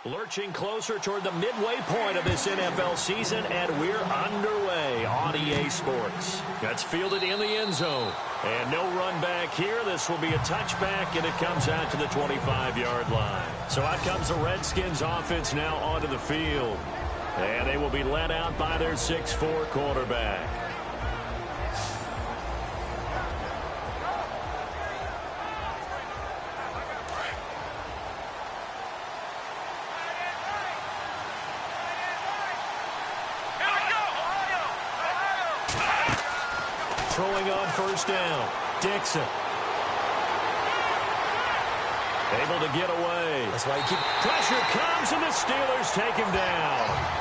Lurching closer toward the midway point of this NFL season, and we're underway on EA Sports. That's fielded in the end zone. And no run back here. This will be a touchback, and it comes out to the 25-yard line. So out comes the Redskins offense now onto the field. And they will be led out by their 6'4" quarterback. Throwing on first down, Dixon. Able to get away. That's why you keep... Pressure comes, and the Steelers take him down.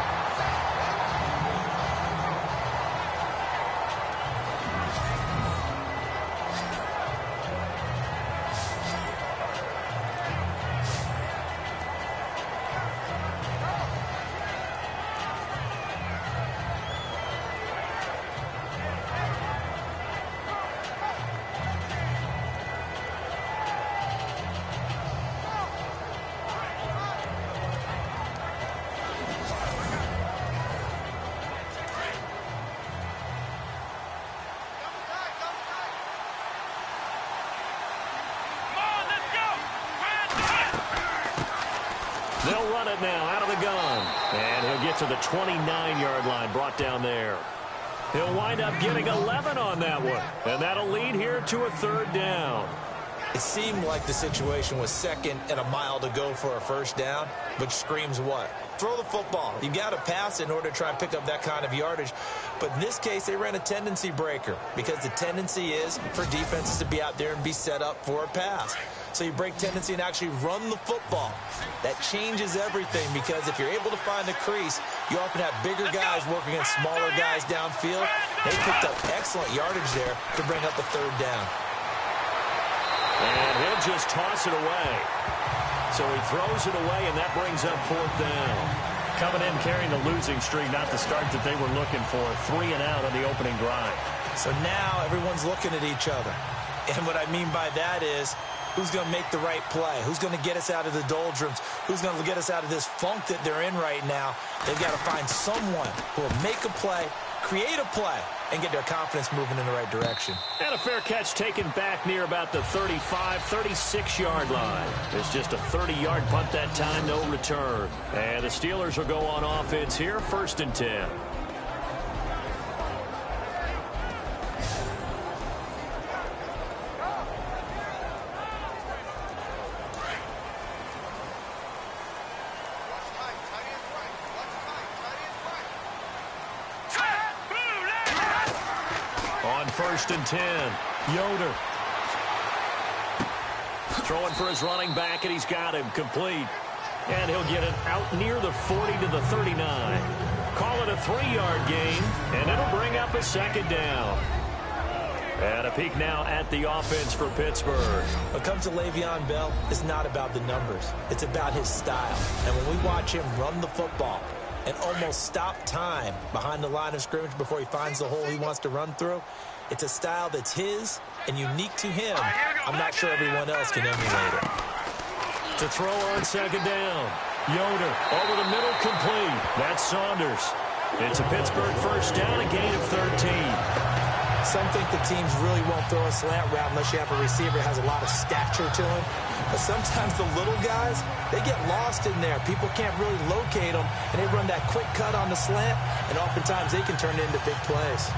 They'll run it now out of the gun. And he'll get to the 29-yard line, brought down there. He'll wind up getting 11 on that one. And that'll lead here to a third down. It seemed like the situation was second and a mile to go for a first down, which screams what? Throw the football. You got to pass in order to try and pick up that kind of yardage. But in this case, they ran a tendency breaker because the tendency is for defenses to be out there and be set up for a pass. So you break tendency and actually run the football. That changes everything because if you're able to find a crease, you often have bigger guys working against smaller guys downfield. They picked up excellent yardage there to bring up a third down. And he'll just toss it away. So he throws it away, and that brings up fourth down. Coming in carrying the losing streak, not the start that they were looking for. 3 and out on the opening drive. So now everyone's looking at each other. And what I mean by that is, who's going to make the right play? Who's going to get us out of the doldrums? Who's going to get us out of this funk that they're in right now? They've got to find someone who will make a play, create a play, and get their confidence moving in the right direction. And a fair catch taken back near about the 35, 36-yard line. It's just a 30-yard punt that time, no return. And the Steelers will go on offense here, 1st and 10. On 1st and 10, Yoder. Throwing for his running back, and he's got him complete. And he'll get it out near the 40 to the 39. Call it a 3-yard gain, and it'll bring up a second down. And a peek now at the offense for Pittsburgh. When it comes to Le'Veon Bell, it's not about the numbers. It's about his style. And when we watch him run the football and almost stop time behind the line of scrimmage before he finds the hole he wants to run through, it's a style that's his and unique to him. I'm not sure everyone else can emulate it. To throw on second down, Yoder over the middle, complete. That's Saunders. It's a Pittsburgh first down, a gain of 13. Some think the teams really won't throw a slant route unless you have a receiver that has a lot of stature to him. But sometimes the little guys, they get lost in there. People can't really locate them, and they run that quick cut on the slant, and oftentimes they can turn it into big plays.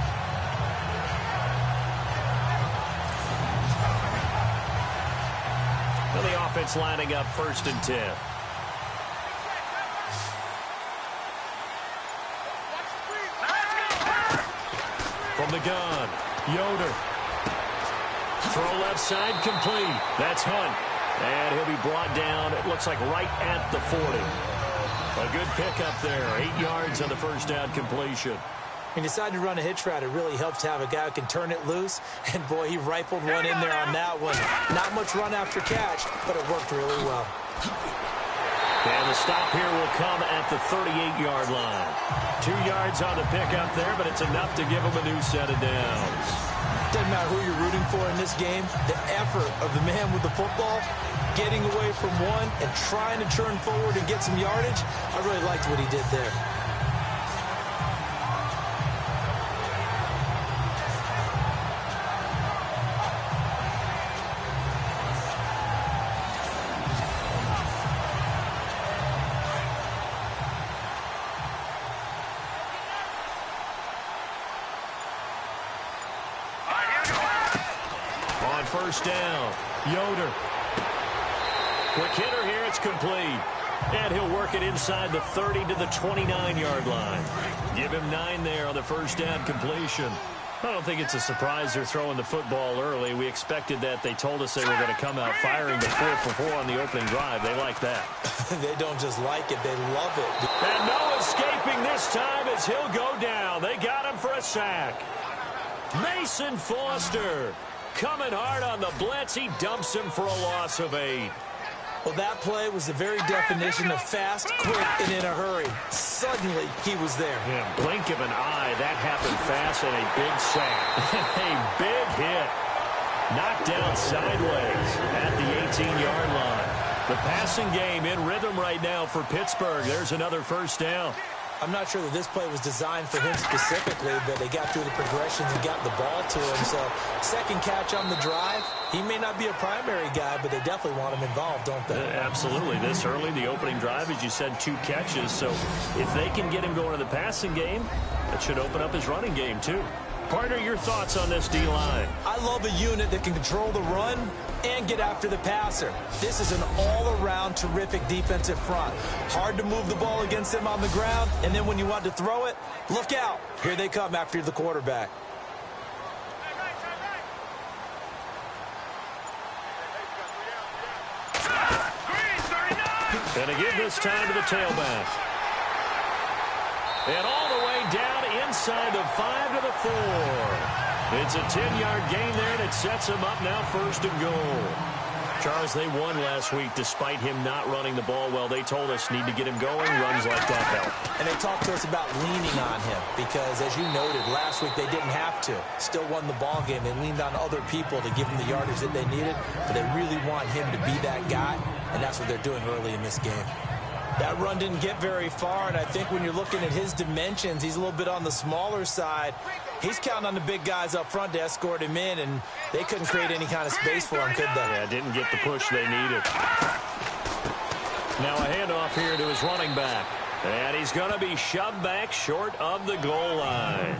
Well, the offense lining up 1st and 10. From the gun, Yoder. Throw left side, complete. That's Hunt. And he'll be brought down, it looks like right at the 40. A good pickup there. 8 yards on the first down completion. When you decide to run a hitch route, it really helps to have a guy who can turn it loose. And, boy, he rifled one in there on that one. Not much run after catch, but it worked really well. And the stop here will come at the 38-yard line. 2 yards on the pickup there, but it's enough to give him a new set of downs. Doesn't matter who you're rooting for in this game. The effort of the man with the football, getting away from one and trying to turn forward and get some yardage. I really liked what he did there. First down, Yoder. Quick hitter here, it's complete. And he'll work it inside the 30 to the 29-yard line. Give him 9 there on the first down completion. I don't think it's a surprise they're throwing the football early. We expected that. They told us they were going to come out firing the 4 for 4 on the opening drive. They like that. They don't just like it, they love it. And no escaping this time as he'll go down. They got him for a sack. Mason Foster coming hard on the blitz. He dumps him for a loss of 8. Well, that play was the very definition of fast, quick, and in a hurry. Suddenly, he was there. Yeah, blink of an eye. That happened fast and a big sack. A big hit. Knocked down sideways at the 18-yard line. The passing game in rhythm right now for Pittsburgh. There's another first down. I'm not sure that this play was designed for him specifically, but they got through the progressions and got the ball to him. So, second catch on the drive. He may not be a primary guy, but they definitely want him involved, don't they? Absolutely. This early, the opening drive, as you said, 2 catches. So, if they can get him going to the passing game, that should open up his running game, too. Partner, your thoughts on this D-line? I love a unit that can control the run and get after the passer. This is an all-around terrific defensive front. Hard to move the ball against them on the ground, and then when you want to throw it, look out. Here they come after the quarterback. And again this time to the tailback. And all the way down inside the 5 to the 4. It's a 10-yard gain there, and it sets him up now 1st and goal. Charles, they won last week despite him not running the ball well. They told us need to get him going. Runs like that help. And they talked to us about leaning on him because, as you noted, last week they didn't have to. Still won the ball game. They leaned on other people to give him the yardage that they needed, but they really want him to be that guy, and that's what they're doing early in this game. That run didn't get very far, and I think when you're looking at his dimensions, he's a little bit on the smaller side. He's counting on the big guys up front to escort him in, and they couldn't create any kind of space for him, could they? Yeah, didn't get the push they needed. Now a handoff here to his running back. And he's going to be shoved back short of the goal line.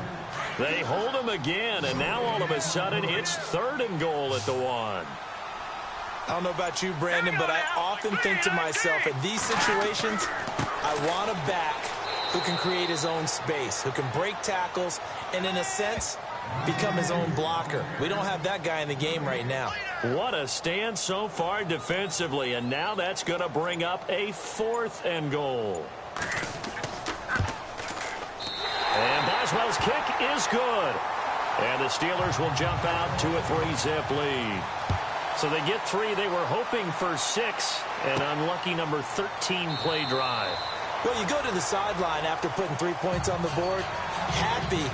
They hold him again, and now all of a sudden it's 3rd and goal at the 1. I don't know about you, Brandon, but I often think to myself, in these situations, I want a back who can create his own space, who can break tackles, and in a sense, become his own blocker. We don't have that guy in the game right now. What a stand so far defensively, and now that's going to bring up a 4th and goal. And Boswell's kick is good. And the Steelers will jump out to a 3-zip lead. So they get 3. They were hoping for 6. An unlucky number 13 play drive. Well, you go to the sideline after putting 3 points on the board, happy,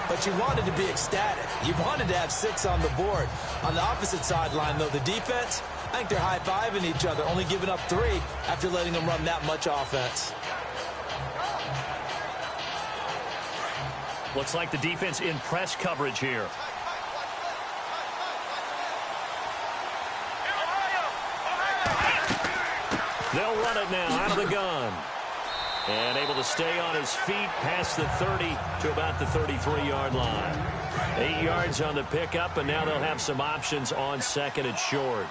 but you wanted to be ecstatic. You wanted to have 6 on the board. On the opposite sideline, though, the defense, I think they're high-fiving each other, only giving up 3 after letting them run that much offense. Looks like the defense in press coverage here. They'll run it now out of the gun. And able to stay on his feet past the 30 to about the 33-yard line. 8 yards on the pickup, and now they'll have some options on 2nd and short.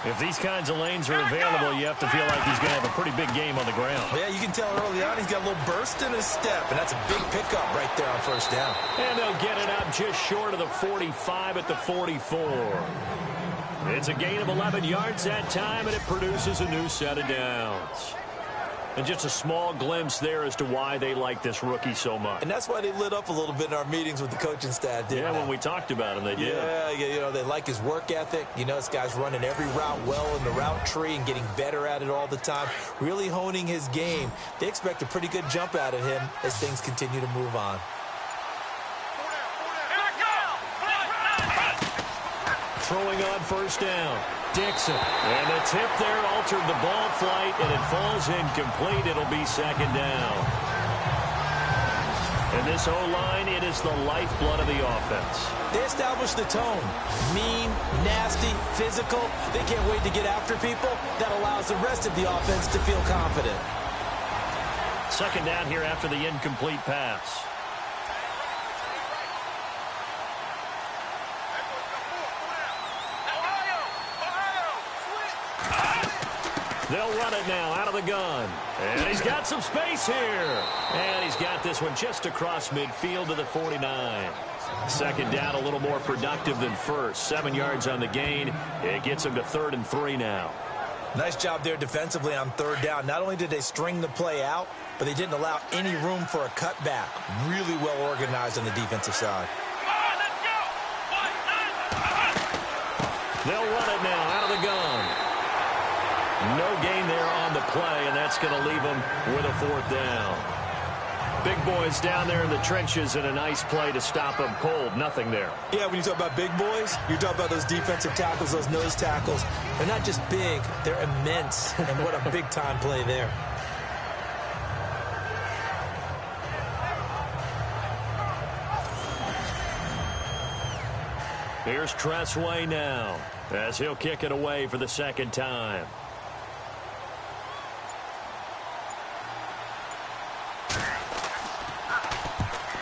If these kinds of lanes are available, you have to feel like he's going to have a pretty big game on the ground. Yeah, you can tell early on he's got a little burst in his step, and that's a big pickup right there on 1st down. And they'll get it up just short of the 45 at the 44. It's a gain of 11 yards that time, and it produces a new set of downs. And just a small glimpse there as to why they like this rookie so much. And that's why they lit up a little bit in our meetings with the coaching staff, didn't they? When we talked about him, they did. Yeah, you know, they like his work ethic. You know, this guy's running every route well in the route tree and getting better at it all the time, really honing his game. They expect a pretty good jump out of him as things continue to move on. Throwing on 1st down. Dixon. And the tip there altered the ball flight, and it falls incomplete. It'll be second down. And this O-line, it is the lifeblood of the offense. They establish the tone. Mean, nasty, physical. They can't wait to get after people. That allows the rest of the offense to feel confident. Second down here after the incomplete pass. They'll run it now out of the gun. And he's got some space here. And he's got this one just across midfield to the 49. Second down a little more productive than first. 7 yards on the gain. It gets him to 3rd and 3 now. Nice job there defensively on 3rd down. Not only did they string the play out, but they didn't allow any room for a cutback. Really well organized on the defensive side. They'll run it now out of the gun. No gain there on the play, and that's going to leave them with a 4th down. Big boys down there in the trenches, and a nice play to stop them cold. Nothing there. Yeah, when you talk about big boys, you're talking about those defensive tackles, those nose tackles. They're not just big, they're immense, and what a big-time play there. Here's Tressway now, as he'll kick it away for the second time.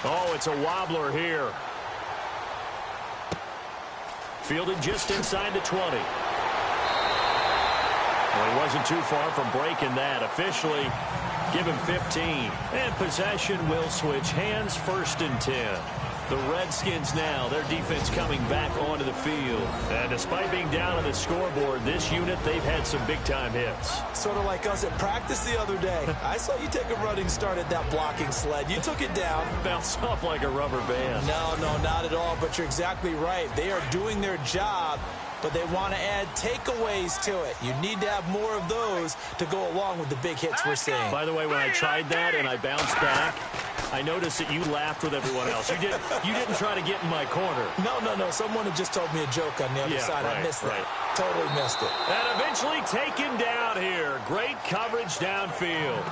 Oh, it's a wobbler here. Fielded just inside the 20. Well, he wasn't too far from breaking that. Officially, give him 15. And possession will switch hands, 1st and 10. The Redskins now, their defense coming back onto the field. And despite being down on the scoreboard, this unit, they've had some big-time hits. Sort of like us at practice the other day. I saw you take a running start at that blocking sled. You took it down. Bounced off like a rubber band. No, not at all, but you're exactly right. They are doing their job, but they want to add takeaways to it. You need to have more of those to go along with the big hits we're seeing. By the way, when I tried that and I bounced back, I noticed that you laughed with everyone else. You didn't try to get in my corner. No. Someone had just told me a joke on the other side. Right, I missed that. Totally missed it. And eventually taken down here. Great coverage downfield.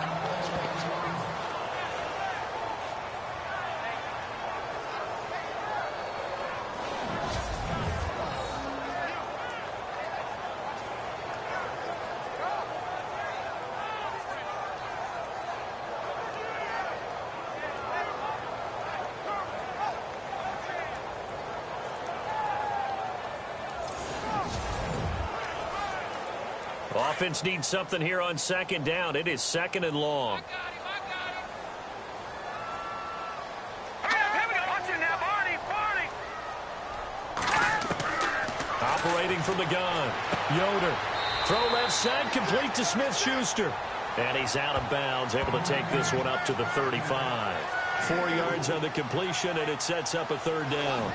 Offense needs something here on second down. It is 2nd and long. Operating from the gun. Yoder. Throw left side, complete to Smith-Schuster. And he's out of bounds, able to take this one up to the 35. 4 yards on the completion, and it sets up a 3rd down.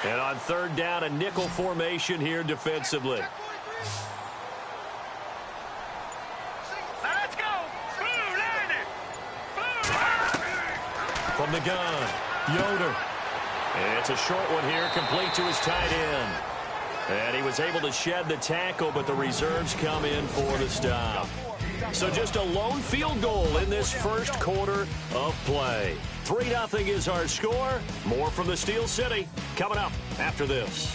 And on 3rd down, a nickel formation here defensively. Let's go. From the gun, Yoder. And it's a short one here, complete to his tight end. And he was able to shed the tackle, but the reserves come in for the stop. So just a lone field goal in this first quarter of play. 3-0 is our score. More from the Steel City coming up after this.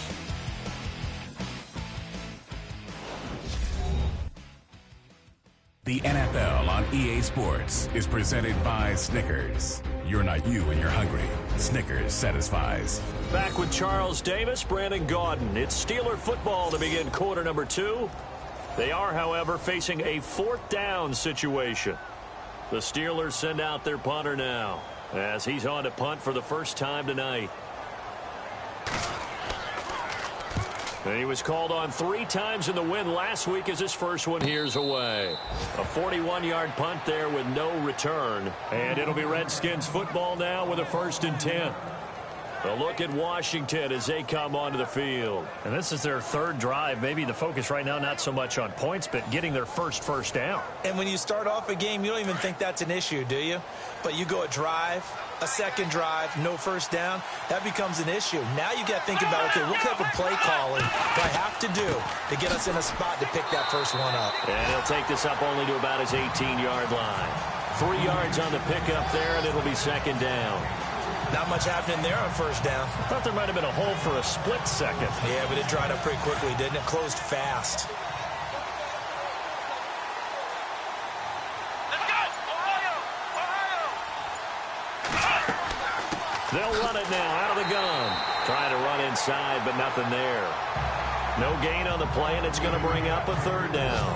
The NFL on EA Sports is presented by Snickers. You're not you when you're hungry. Snickers satisfies. Back with Charles Davis, Brandon Gaudin. It's Steeler football to begin quarter number 2. They are, however, facing a 4th down situation. The Steelers send out their punter now as he's on to punt for the first time tonight. And he was called on 3 times in the win last week as his first one here's away. A 41-yard punt there with no return. And it'll be Redskins football now with a 1st and 10. A look at Washington as they come onto the field. And this is their third drive. Maybe the focus right now not so much on points, but getting their first down. And when you start off a game, you don't even think that's an issue, do you? But you go a drive, a second drive, no first down, that becomes an issue. Now you got to think about, okay, what type of play calling do I have to do to get us in a spot to pick that first one up? And he'll take this up only to about his 18-yard line. 3 yards on the pickup there, and it'll be second down. Not much happening there on first down. I thought there might have been a hole for a split second. Yeah, but it dried up pretty quickly, didn't it? Closed fast. Let's go! Ohio! They'll run it now out of the gun. Trying to run inside, but nothing there. No gain on the play, and it's going to bring up a third down.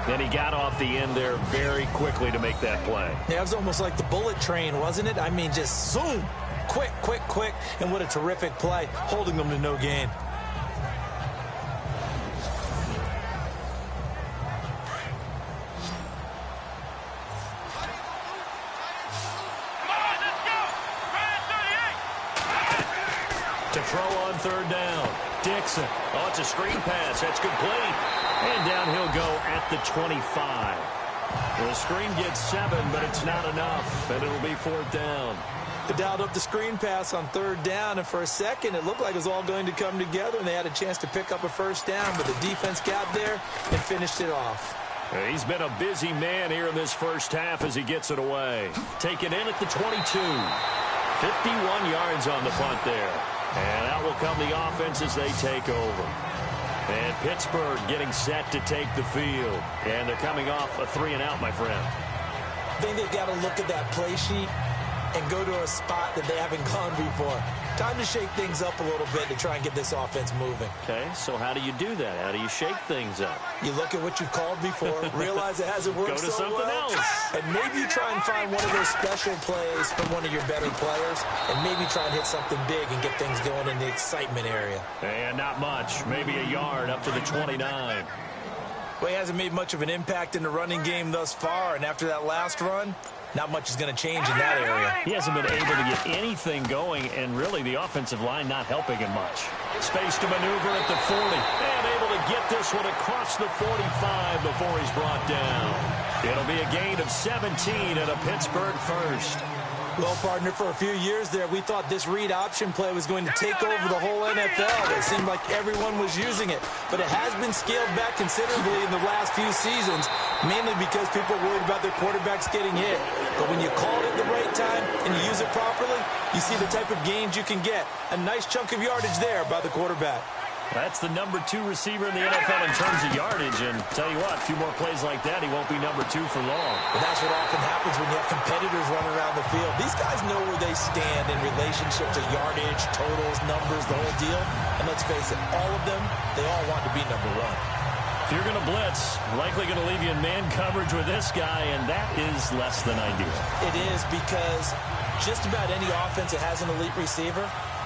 Then he got off the end there very quickly to make that play. Yeah, it was almost like the bullet train, wasn't it? I mean, just zoom. Quick, quick, quick. And what a terrific play, holding them to no gain. To throw on third down. Dixon. Oh, it's a screen pass. That's complete. And down he'll go at the 25. The screen gets 7, but it's not enough. And it'll be fourth down. They dialed up the screen pass on third down, and for a second it looked like it was all going to come together, and they had a chance to pick up a first down, but the defense got there and finished it off. He's been a busy man here in this first half as he gets it away. Taken in at the 22. 51 yards on the punt there. And out will come the offense as they take over. And Pittsburgh getting set to take the field. And they're coming off a 3-and-out, my friend. I think they've got to look at that play sheet and go to a spot that they haven't gone before. Time to shake things up a little bit to try and get this offense moving. Okay, so how do you do that? How do you shake things up? You look at what you've called before, realize it hasn't worked Go to so something well, else. and maybe you try and find one of those special plays from one of your better players, and maybe try and hit something big and get things going in the excitement area. And not much. Maybe a yard up to the 29. Well, he hasn't made much of an impact in the running game thus far, and after that last run, not much is going to change in that area. He hasn't been able to get anything going, and really the offensive line not helping him much. Space to maneuver at the 40. And able to get this one across the 45 before he's brought down. It'll be a gain of 17 and a Pittsburgh first. Well, partner, for a few years there, we thought this read option play was going to take over the whole NFL. It seemed like everyone was using it. But it has been scaled back considerably in the last few seasons, mainly because people are worried about their quarterbacks getting hit. But when you call it at the right time and you use it properly, you see the type of gains you can get. A nice chunk of yardage there by the quarterback. That's the number 2 receiver in the NFL in terms of yardage, and tell you what, a few more plays like that, he won't be number 2 for long. But that's what often happens when you have competitors running around the field. These guys know where they stand in relationship to yardage, totals, numbers, the whole deal. And let's face it, all of them, they all want to be number 1. If you're going to blitz, likely going to leave you in man coverage with this guy, and that is less than ideal. It is, because just about any offense that has an elite receiver,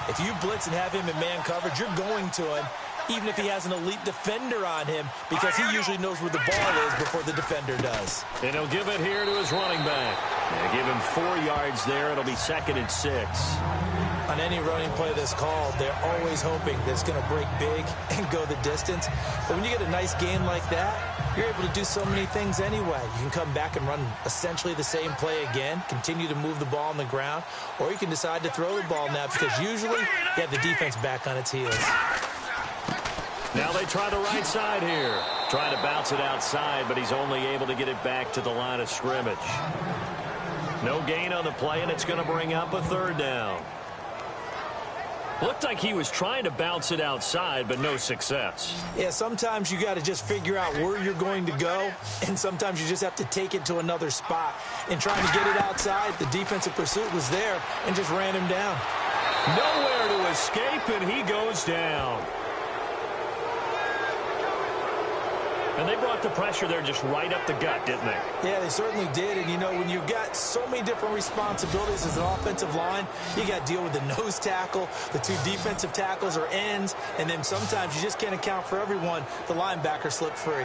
if you blitz and have him in man coverage, you're going to him, even if he has an elite defender on him, because he usually knows where the ball is before the defender does. And he'll give it here to his running back. They give him 4 yards there. It'll be 2nd and 6. On any running play that's called, they're always hoping that it's going to break big and go the distance. But when you get a nice gain like that, you're able to do so many things anyway. You can come back and run essentially the same play again, continue to move the ball on the ground, or you can decide to throw the ball now because usually you have the defense back on its heels. Now they try the right side here. Trying to bounce it outside, but he's only able to get it back to the line of scrimmage. No gain on the play, and it's going to bring up a 3rd down. Looked like he was trying to bounce it outside, but no success. Yeah, sometimes you got to just figure out where you're going to go, and sometimes you just have to take it to another spot. And trying to get it outside, the defensive pursuit was there and just ran him down. Nowhere to escape, and he goes down. And they brought the pressure there just right up the gut, didn't they? Yeah, they certainly did. And, you know, when you've got so many different responsibilities as an offensive line, you got to deal with the nose tackle, the 2 defensive tackles or ends, and then sometimes you just can't account for everyone. The linebacker slipped free.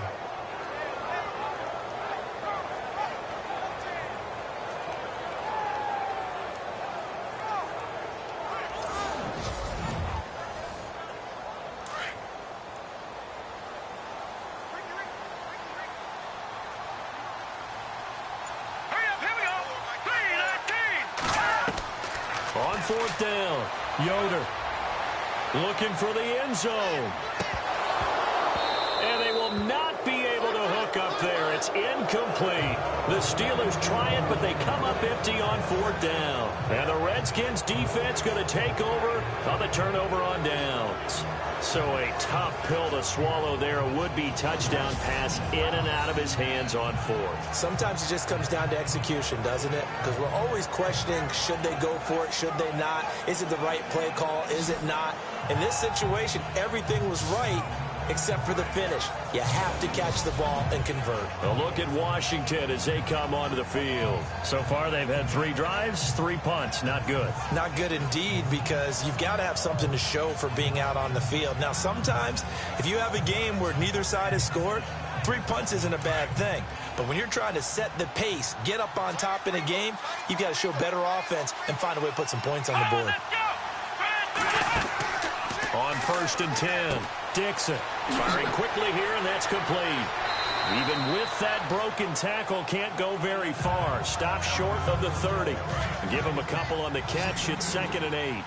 4th down. Yoder looking for the end zone. And they will not be able to hook up there. It's incomplete. The Steelers try it, but they come up empty on 4th down. And the Redskins defense going to take over on the turnover on downs. So a tough pill to swallow there. A would-be touchdown pass in and out of his hands on 4th. Sometimes it just comes down to execution, doesn't it? Because we're always questioning, should they go for it, should they not? Is it the right play call, is it not? In this situation, everything was right except for the finish. You have to catch the ball and convert. A look at Washington as they come onto the field. So far, they've had 3 drives, 3 punts. Not good. Not good indeed, because you've got to have something to show for being out on the field. Now, sometimes, if you have a game where neither side has scored, 3 punts isn't a bad thing. But when you're trying to set the pace, get up on top in a game, you've got to show better offense and find a way to put some points on the board. On 1st and 10, Dixon firing quickly here, and that's complete. Even with that broken tackle, can't go very far. Stop short of the 30. Give him a couple on the catch. It's 2nd and 8.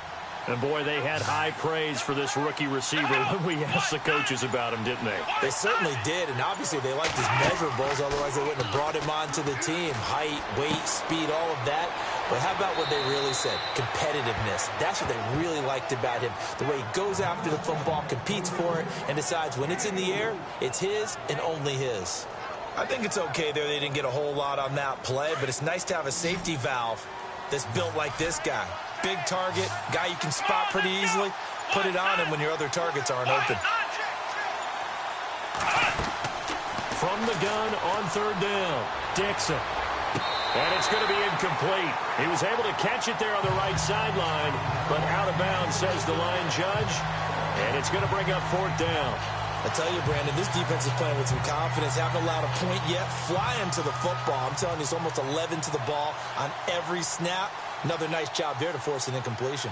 And, boy, they had high praise for this rookie receiver when we asked the coaches about him, didn't they? They certainly did, and obviously they liked his measurables. Otherwise, they wouldn't have brought him onto the team. Height, weight, speed, all of that. But how about what they really said? Competitiveness. That's what they really liked about him. The way he goes after the football, competes for it, and decides when it's in the air, it's his and only his. I think it's okay there. They didn't get a whole lot on that play, but it's nice to have a safety valve that's built like this guy. Big target, guy you can spot pretty easily. Put it on him when your other targets aren't open. From the gun on 3rd down, Dixon. And it's going to be incomplete. He was able to catch it there on the right sideline, but out of bounds, says the line judge. And it's going to bring up 4th down. I tell you, Brandon, this defense is playing with some confidence. Haven't allowed a point yet. Flying to the football. I'm telling you, it's almost 11 to the ball on every snap. Another nice job there to force an incompletion.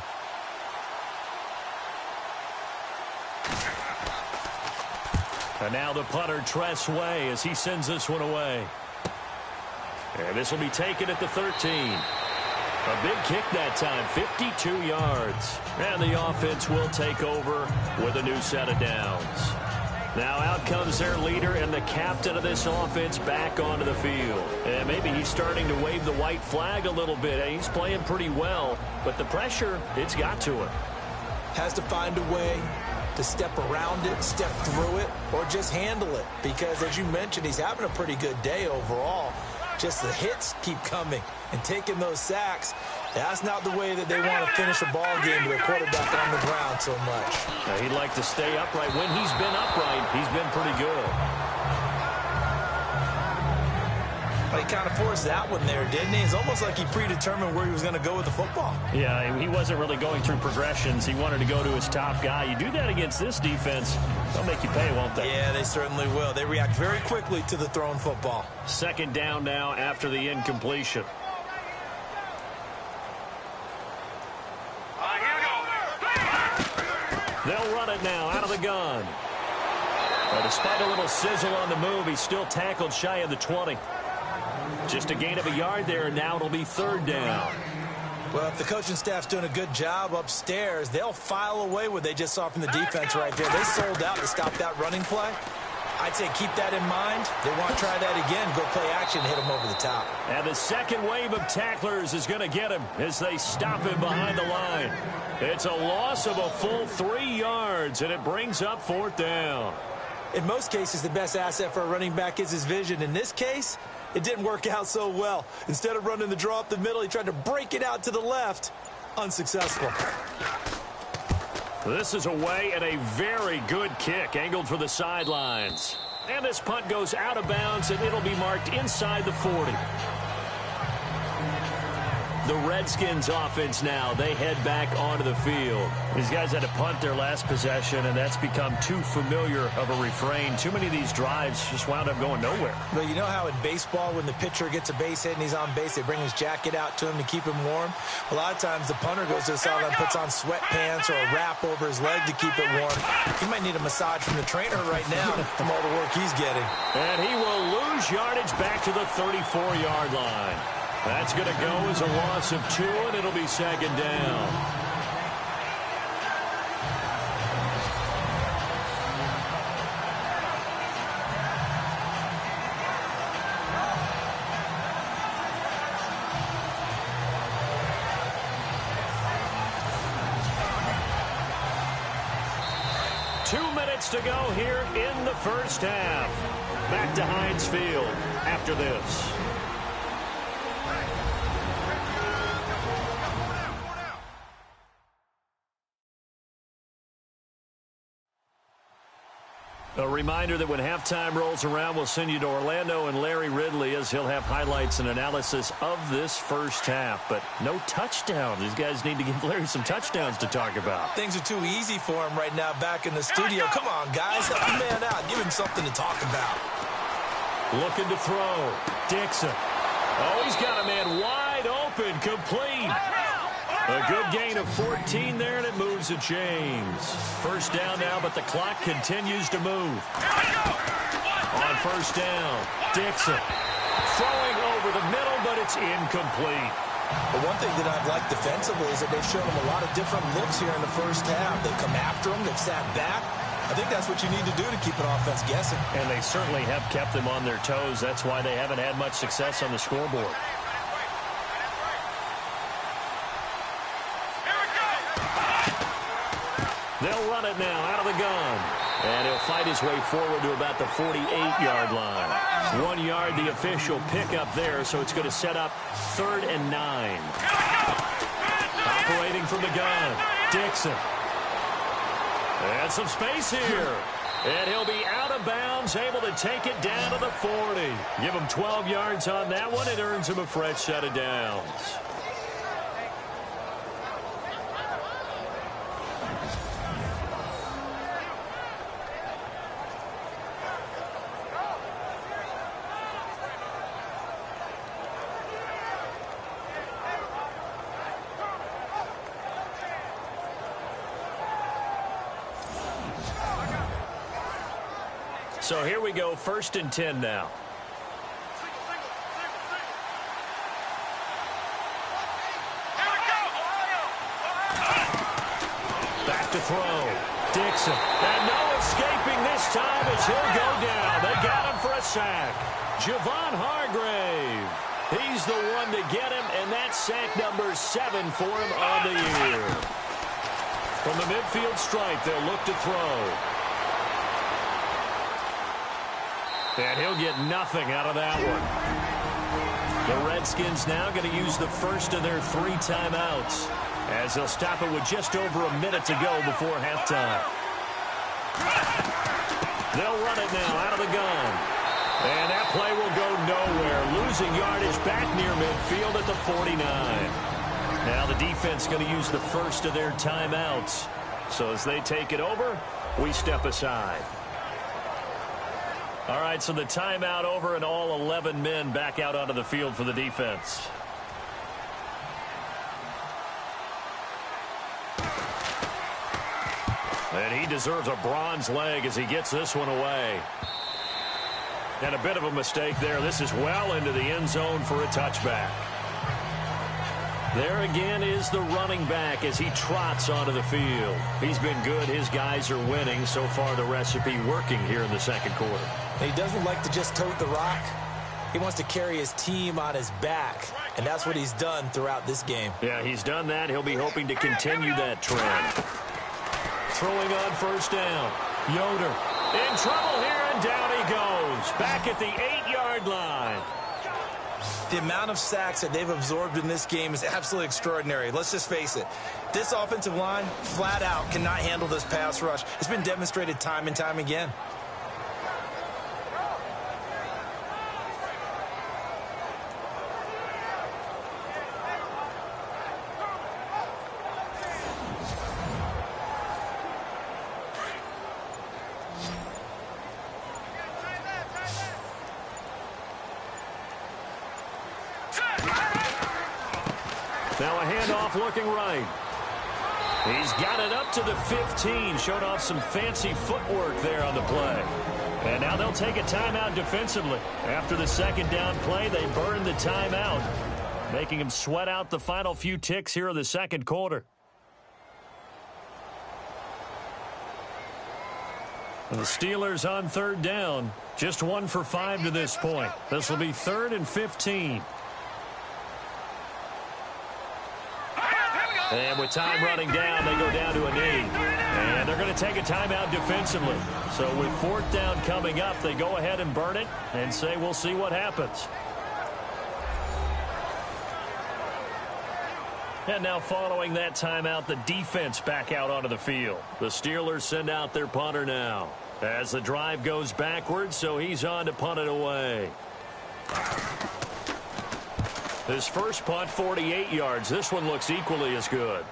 And now the punter, Tress Way, as he sends this one away. And this will be taken at the 13. A big kick that time, 52 yards. And the offense will take over with a new set of downs. Now out comes their leader and the captain of this offense back onto the field. And maybe he's starting to wave the white flag a little bit. He's playing pretty well, but the pressure, it's got to him. Has to find a way to step around it, step through it, or just handle it. Because, as you mentioned, he's having a pretty good day overall. Just the hits keep coming and taking those sacks. That's not the way that they want to finish a ball game with a quarterback on the ground so much. Now, he'd like to stay upright. When he's been upright, he's been pretty good. Well, he kind of forced that one there, didn't he? It's almost like he predetermined where he was going to go with the football. Yeah, he wasn't really going through progressions. He wanted to go to his top guy. You do that against this defense, they'll make you pay, won't they? Yeah, they certainly will. They react very quickly to the thrown football. 2nd down now after the incompletion. They'll run it now out of the gun. But despite a little sizzle on the move, he's still tackled shy of the 20. Just a gain of a yard there, and now it'll be 3rd down. Well, if the coaching staff's doing a good job upstairs, they'll file away what they just saw from the defense right there. They sold out to stop that running play. I'd say keep that in mind. They want to try that again, go play action, hit him over the top. And the second wave of tacklers is going to get him as they stop him behind the line. It's a loss of a full 3 yards, and it brings up 4th down. In most cases, the best asset for a running back is his vision. In this case, it didn't work out so well. Instead of running the draw up the middle, he tried to break it out to the left. Unsuccessful. This is away and a very good kick angled for the sidelines. And this punt goes out of bounds, and it'll be marked inside the 40. The Redskins offense now, they head back onto the field. These guys had to punt their last possession, and that's become too familiar of a refrain. Too many of these drives just wound up going nowhere. But you know how in baseball, when the pitcher gets a base hit and he's on base, they bring his jacket out to him to keep him warm? A lot of times the punter goes to the sideline, puts on sweatpants or a wrap over his leg to keep it warm. He might need a massage from the trainer right now from all the work he's getting. And he will lose yardage back to the 34-yard line. That's going to go as a loss of 2, and it'll be second down. To go here in the first half. Back to Heinz Field after this. A reminder that when halftime rolls around, we'll send you to Orlando and Larry Ridley as he'll have highlights and analysis of this first half. But no touchdown. These guys need to give Larry some touchdowns to talk about. Things are too easy for him right now back in the studio. Come on, guys. Help the man out. Give him something to talk about. Looking to throw. Dixon. Oh, he's got a man wide open. Complete. A good gain of 14 there, and it moves the chains. First down now, but the clock continues to move. On first down, Dixon throwing over the middle, but it's incomplete. But one thing that I've liked defensively is that they've shown him a lot of different looks here in the first half. They've come after him. They've sat back. I think that's what you need to do to keep an offense guessing. And they certainly have kept them on their toes. That's why they haven't had much success on the scoreboard. They'll run it now out of the gun. And he'll fight his way forward to about the 48-yard line. 1 yard, the official pickup there, so it's going to set up 3rd and 9. Operating from the gun, Dixon. And some space here. And he'll be out of bounds, able to take it down to the 40. Give him 12 yards on that one. It earns him a fresh set of downs. So here we go, 1st and 10 now. Back to throw. Dixon. And no escaping this time as he'll go down. They got him for a sack. Javon Hargrave. He's the one to get him, and that's sack number 7 for him on the year. From the midfield stripe, they'll look to throw. And he'll get nothing out of that one. The Redskins now going to use the first of their 3 timeouts as they'll stop it with just over a minute to go before halftime. They'll run it now out of the gun. And that play will go nowhere. Losing yardage back near midfield at the 49. Now the defense going to use the first of their timeouts. So as they take it over, we step aside. All right, so the timeout over and all 11 men back out onto the field for the defense. And he deserves a bronze leg as he gets this one away. And a bit of a mistake there. This is well into the end zone for a touchback. There again is the running back as he trots onto the field. He's been good. His guys are winning. So far, the recipe working here in the second quarter. He doesn't like to just tote the rock. He wants to carry his team on his back, and that's what he's done throughout this game. Yeah, he's done that. He'll be hoping to continue that trend. Throwing on first down. Yoder in trouble here, and down he goes. Back at the 8-yard line. The amount of sacks that they've absorbed in this game is absolutely extraordinary. Let's just face it. This offensive line, flat out, cannot handle this pass rush. It's been demonstrated time and time again. Now a handoff looking right. He's got it up to the 15. Showed off some fancy footwork there on the play. And now they'll take a timeout defensively. After the second down play, they burn the timeout. making him sweat out the final few ticks here in the second quarter. And the Steelers on third down, just 1 for 5 to this point. This will be 3rd and 15. And with time running down, they go down to a knee. And they're going to take a timeout defensively. So with 4th down coming up, they go ahead and burn it and say we'll see what happens. And now following that timeout, the defense back out onto the field. The Steelers send out their punter now as the drive goes backwards, so he's on to punt it away. His first punt, 48 yards. This one looks equally as good.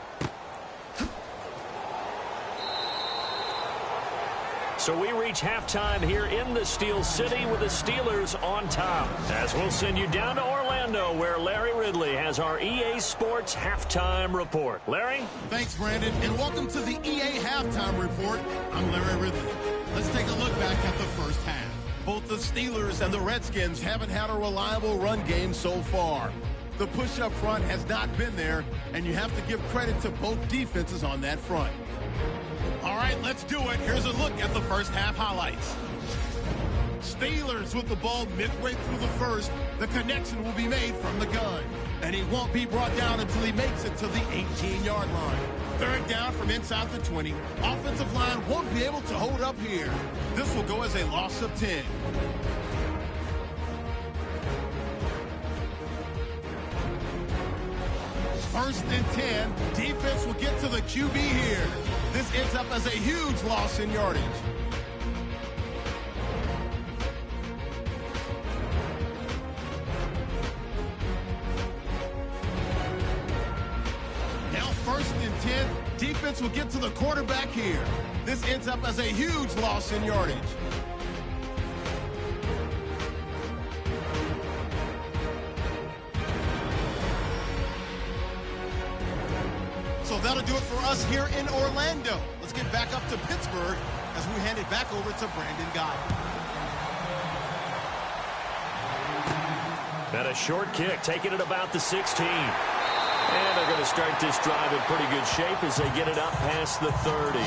So we reach halftime here in the Steel City with the Steelers on top. As we'll send you down to Orlando, where Larry Ridley has our EA Sports Halftime Report. Larry? Thanks, Brandon, and welcome to the EA Halftime Report. I'm Larry Ridley. Let's take a look back at the first half. Both the Steelers and the Redskins haven't had a reliable run game so far. The push up front has not been there, and you have to give credit to both defenses on that front. All right, let's do it. Here's a look at the first half highlights. Steelers with the ball midway through the first. The connection will be made from the gun, and he won't be brought down until he makes it to the 18-yard line. 3rd down from inside the 20. Offensive line won't be able to hold up here. This will go as a loss of 10. First and 10. Defense will get to the QB here. This ends up as a huge loss in yardage. Now 1st and 10. Defense will get to the quarterback here. This ends up as a huge loss in yardage. So that'll do it for us here in Orlando. Let's get back up to Pittsburgh as we hand it back over to Brandon Godwin. And a short kick, taking it about the 16. And they're going to start this drive in pretty good shape as they get it up past the 30.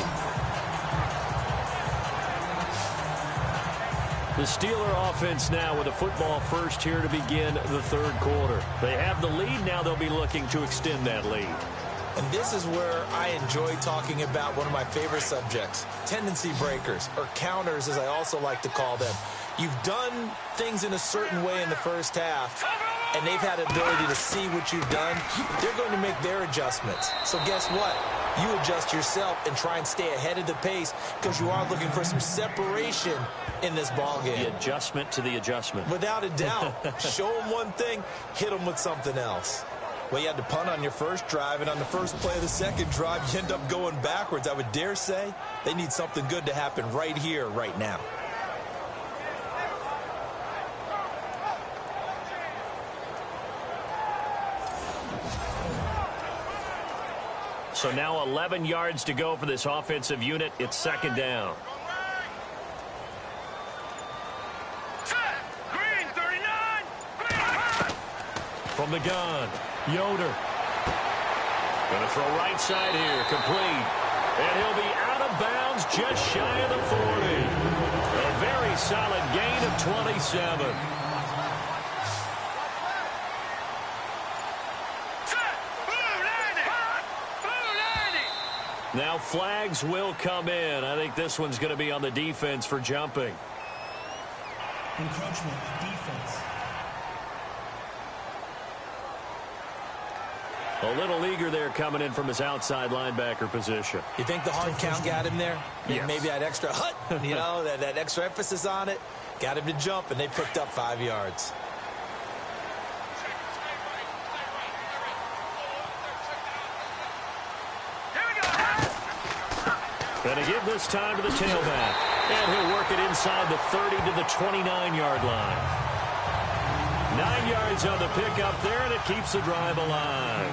The Steeler offense now with a football first here to begin the third quarter. They have the lead. Now they'll be looking to extend that lead. And this is where I enjoy talking about one of my favorite subjects, tendency breakers, or counters as I also like to call them. You've done things in a certain way in the first half, and they've had the ability to see what you've done. They're going to make their adjustments. So guess what? You adjust yourself and try and stay ahead of the pace because you are looking for some separation in this ball game. The adjustment to the adjustment. Without a doubt. Show them one thing, hit them with something else. Well, you had to punt on your first drive, and on the first play of the second drive, you end up going backwards. I would dare say they need something good to happen right here, right now. So now 11 yards to go for this offensive unit. It's 2nd down. Green, 39! From the gun, Yoder. Going to throw right side here, complete. And he'll be out of bounds just shy of the 40. A very solid gain of 27. Now flags will come in. I think this one's going to be on the defense for jumping. Encroachment defense. A little eager there coming in from his outside linebacker position. You think the hard count got him there? Yes. Maybe that extra hut, you know, that extra emphasis on it, got him to jump, and they picked up 5 yards. Going to give this time to the tailback. And he'll work it inside the 30 to the 29-yard line. 9 yards on the pickup there, and it keeps the drive alive.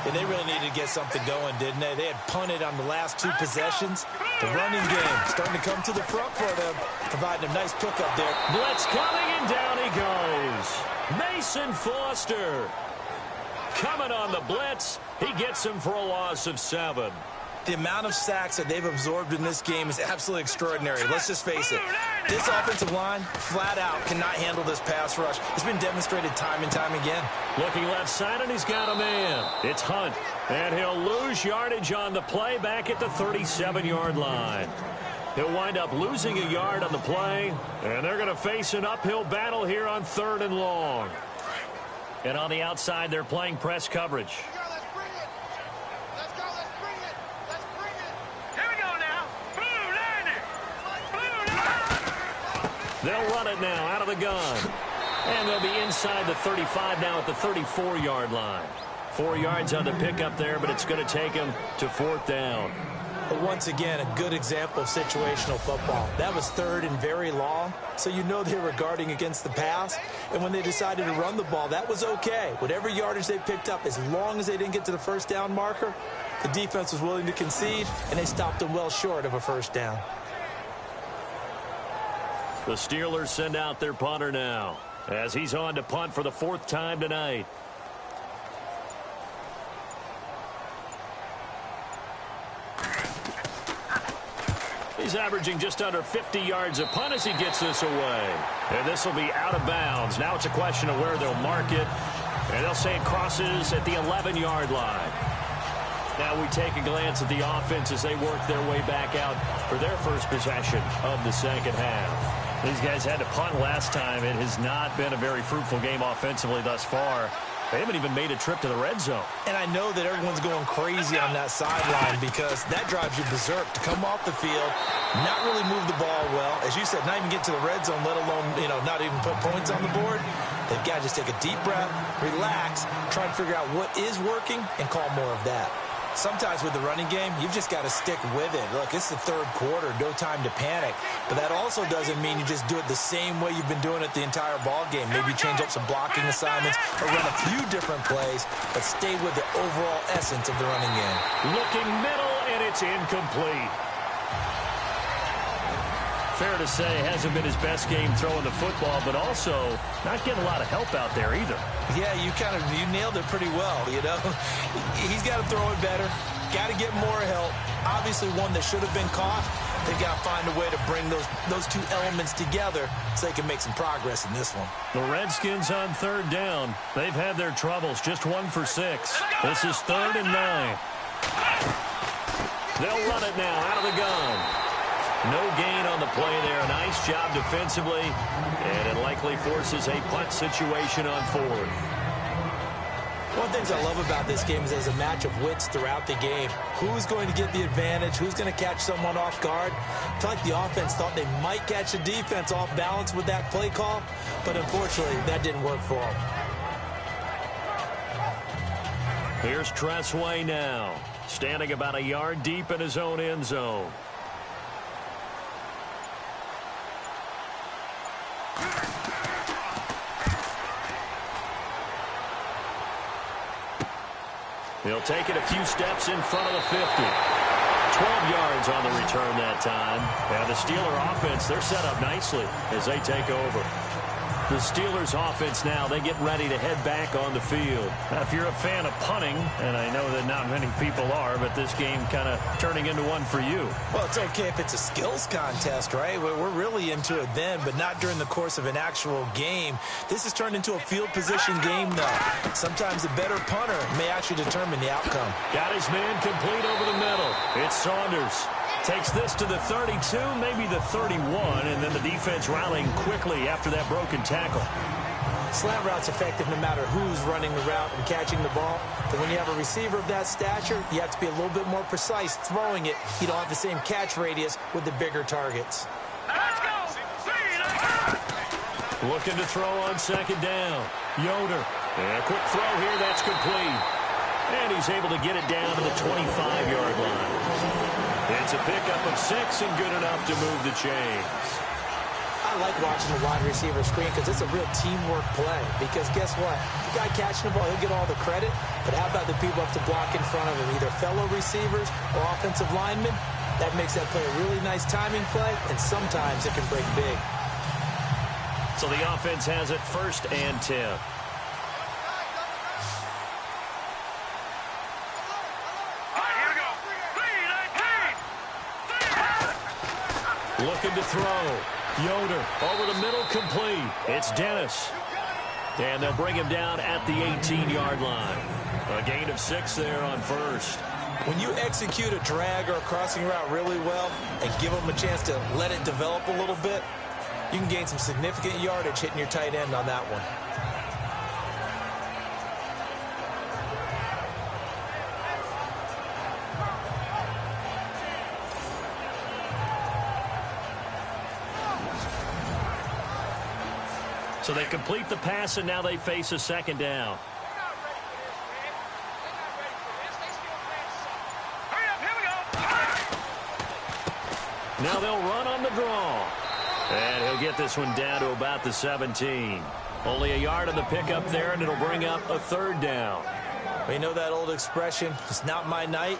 Yeah, they really needed to get something going, didn't they? They had punted on the last 2 possessions. The running game starting to come to the front for them, providing a nice pickup there. Blitz coming, and down he goes. Mason Foster. Coming on the blitz, he gets him for a loss of 7. The amount of sacks that they've absorbed in this game is absolutely extraordinary. Let's just face it. This offensive line, flat out, cannot handle this pass rush. It's been demonstrated time and time again. Looking left side, and he's got a man. It's Hunt. And he'll lose yardage on the play back at the 37-yard line. He'll wind up losing a yard on the play, and they're going to face an uphill battle here on 3rd and long. And on the outside, they're playing press coverage. They'll run it now out of the gun. And they'll be inside the 35 now at the 34-yard line. 4 yards on the pickup there, but it's going to take him to 4th down. But once again, a good example of situational football. That was 3rd and very long, so you know they were guarding against the pass. And when they decided to run the ball, that was okay. Whatever yardage they picked up, as long as they didn't get to the 1st down marker, the defense was willing to concede, and they stopped them well short of a 1st down. The Steelers send out their punter now as he's on to punt for the 4th time tonight. He's averaging just under 50 yards a punt as he gets this away. And this will be out of bounds. Now it's a question of where they'll mark it. And they'll say it crosses at the 11-yard line. Now we take a glance at the offense as they work their way back out for their first possession of the second half. These guys had to punt last time. It has not been a very fruitful game offensively thus far. They haven't even made a trip to the red zone. And I know that everyone's going crazy on that sideline because that drives you berserk to come off the field, not really move the ball well. As you said, not even get to the red zone, let alone, not even put points on the board. They've got to just take a deep breath, relax, try to figure out what is working, and call more of that. Sometimes with the running game, you've just got to stick with it. Look, it's the 3rd quarter, no time to panic. But that also doesn't mean you just do it the same way you've been doing it the entire ball game. Maybe change up some blocking assignments or run a few different plays, but stay with the overall essence of the running game. Looking middle, and it's incomplete. Fair to say, hasn't been his best game throwing the football, but also not getting a lot of help out there either. Yeah, you nailed it pretty well, He's got to throw it better, got to get more help. Obviously one that should have been caught. They've got to find a way to bring those two elements together so they can make some progress in this one. The Redskins on 3rd down. They've had their troubles, just 1 for 6. This is 3rd and 9. They'll run it now out of the gun. No gain on the play there. Nice job defensively, and it likely forces a punt situation on 4th. One of the things I love about this game is there's a match of wits throughout the game. Who's going to get the advantage? Who's going to catch someone off guard? I feel like the offense thought they might catch the defense off balance with that play call, but unfortunately that didn't work for them. Here's Tressway now, standing about a yard deep in his own end zone. He'll take it a few steps in front of the 50. 12 yards on the return that time. And the Steeler offense, they're set up nicely as they take over. The Steelers offense now, they get ready to head back on the field. Now, if you're a fan of punting, and I know that not many people are, but this game kind of turning into one for you. Well, it's okay if it's a skills contest, right? We're really into it then, but not during the course of an actual game. This has turned into a field position game, though. Sometimes the better punter may actually determine the outcome. Got his man complete over the middle. It's Saunders. Takes this to the 32, maybe the 31, and then the defense rallying quickly after that broken tackle. Slant route's effective no matter who's running the route and catching the ball. But when you have a receiver of that stature, you have to be a little bit more precise throwing it. You don't have the same catch radius with the bigger targets. Let's go! Looking to throw on 2nd down. Yoder. And a quick throw here, that's complete. And he's able to get it down to the 25-yard line. It's a pickup of 6 and good enough to move the chains. I like watching the wide receiver screen because it's a real teamwork play. Because guess what? The guy catching the ball, he'll get all the credit. But how about the people up to block in front of him, either fellow receivers or offensive linemen? That makes that play a really nice timing play, and sometimes it can break big. So the offense has it 1st and 10. Looking to throw. Yoder over the middle, complete. It's Dennis. And they'll bring him down at the 18-yard line. A gain of 6 there on first. When you execute a drag or a crossing route really well and give them a chance to let it develop a little bit, you can gain some significant yardage hitting your tight end on that one. So they complete the pass, and now they face a second down. Now they'll run on the draw. And he'll get this one down to about the 17. Only a yard on the pickup there, and it'll bring up a third down. You know that old expression, it's not my night?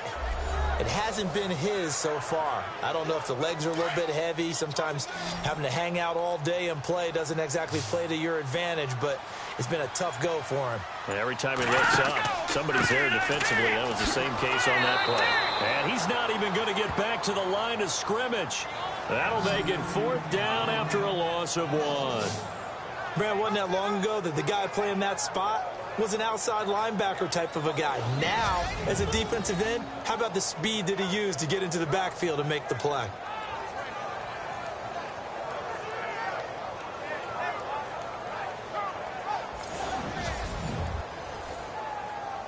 It hasn't been his so far. I don't know if the legs are a little bit heavy. Sometimes having to hang out all day and play doesn't exactly play to your advantage, but it's been a tough go for him. And every time he looks up, somebody's there defensively. That was the same case on that play. And he's not even going to get back to the line of scrimmage. That'll make it 4th down after a loss of 1. Man, wasn't that long ago that the guy playing that spot was an outside linebacker type of a guy. Now, as a defensive end, how about the speed that he used to get into the backfield and make the play?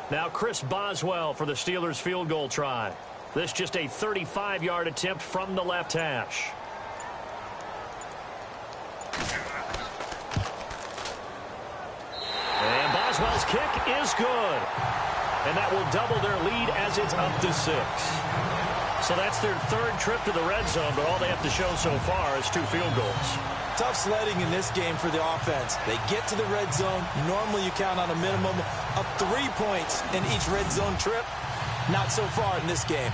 Now Chris Boswell for the Steelers field goal try. This just a 35-yard attempt from the left hash. And Boswell's kick is good. And that will double their lead as it's up to 6. So that's their 3rd trip to the red zone, but all they have to show so far is 2 field goals. Tough sledding in this game for the offense. They get to the red zone. Normally you count on a minimum of 3 points in each red zone trip. Not so far in this game.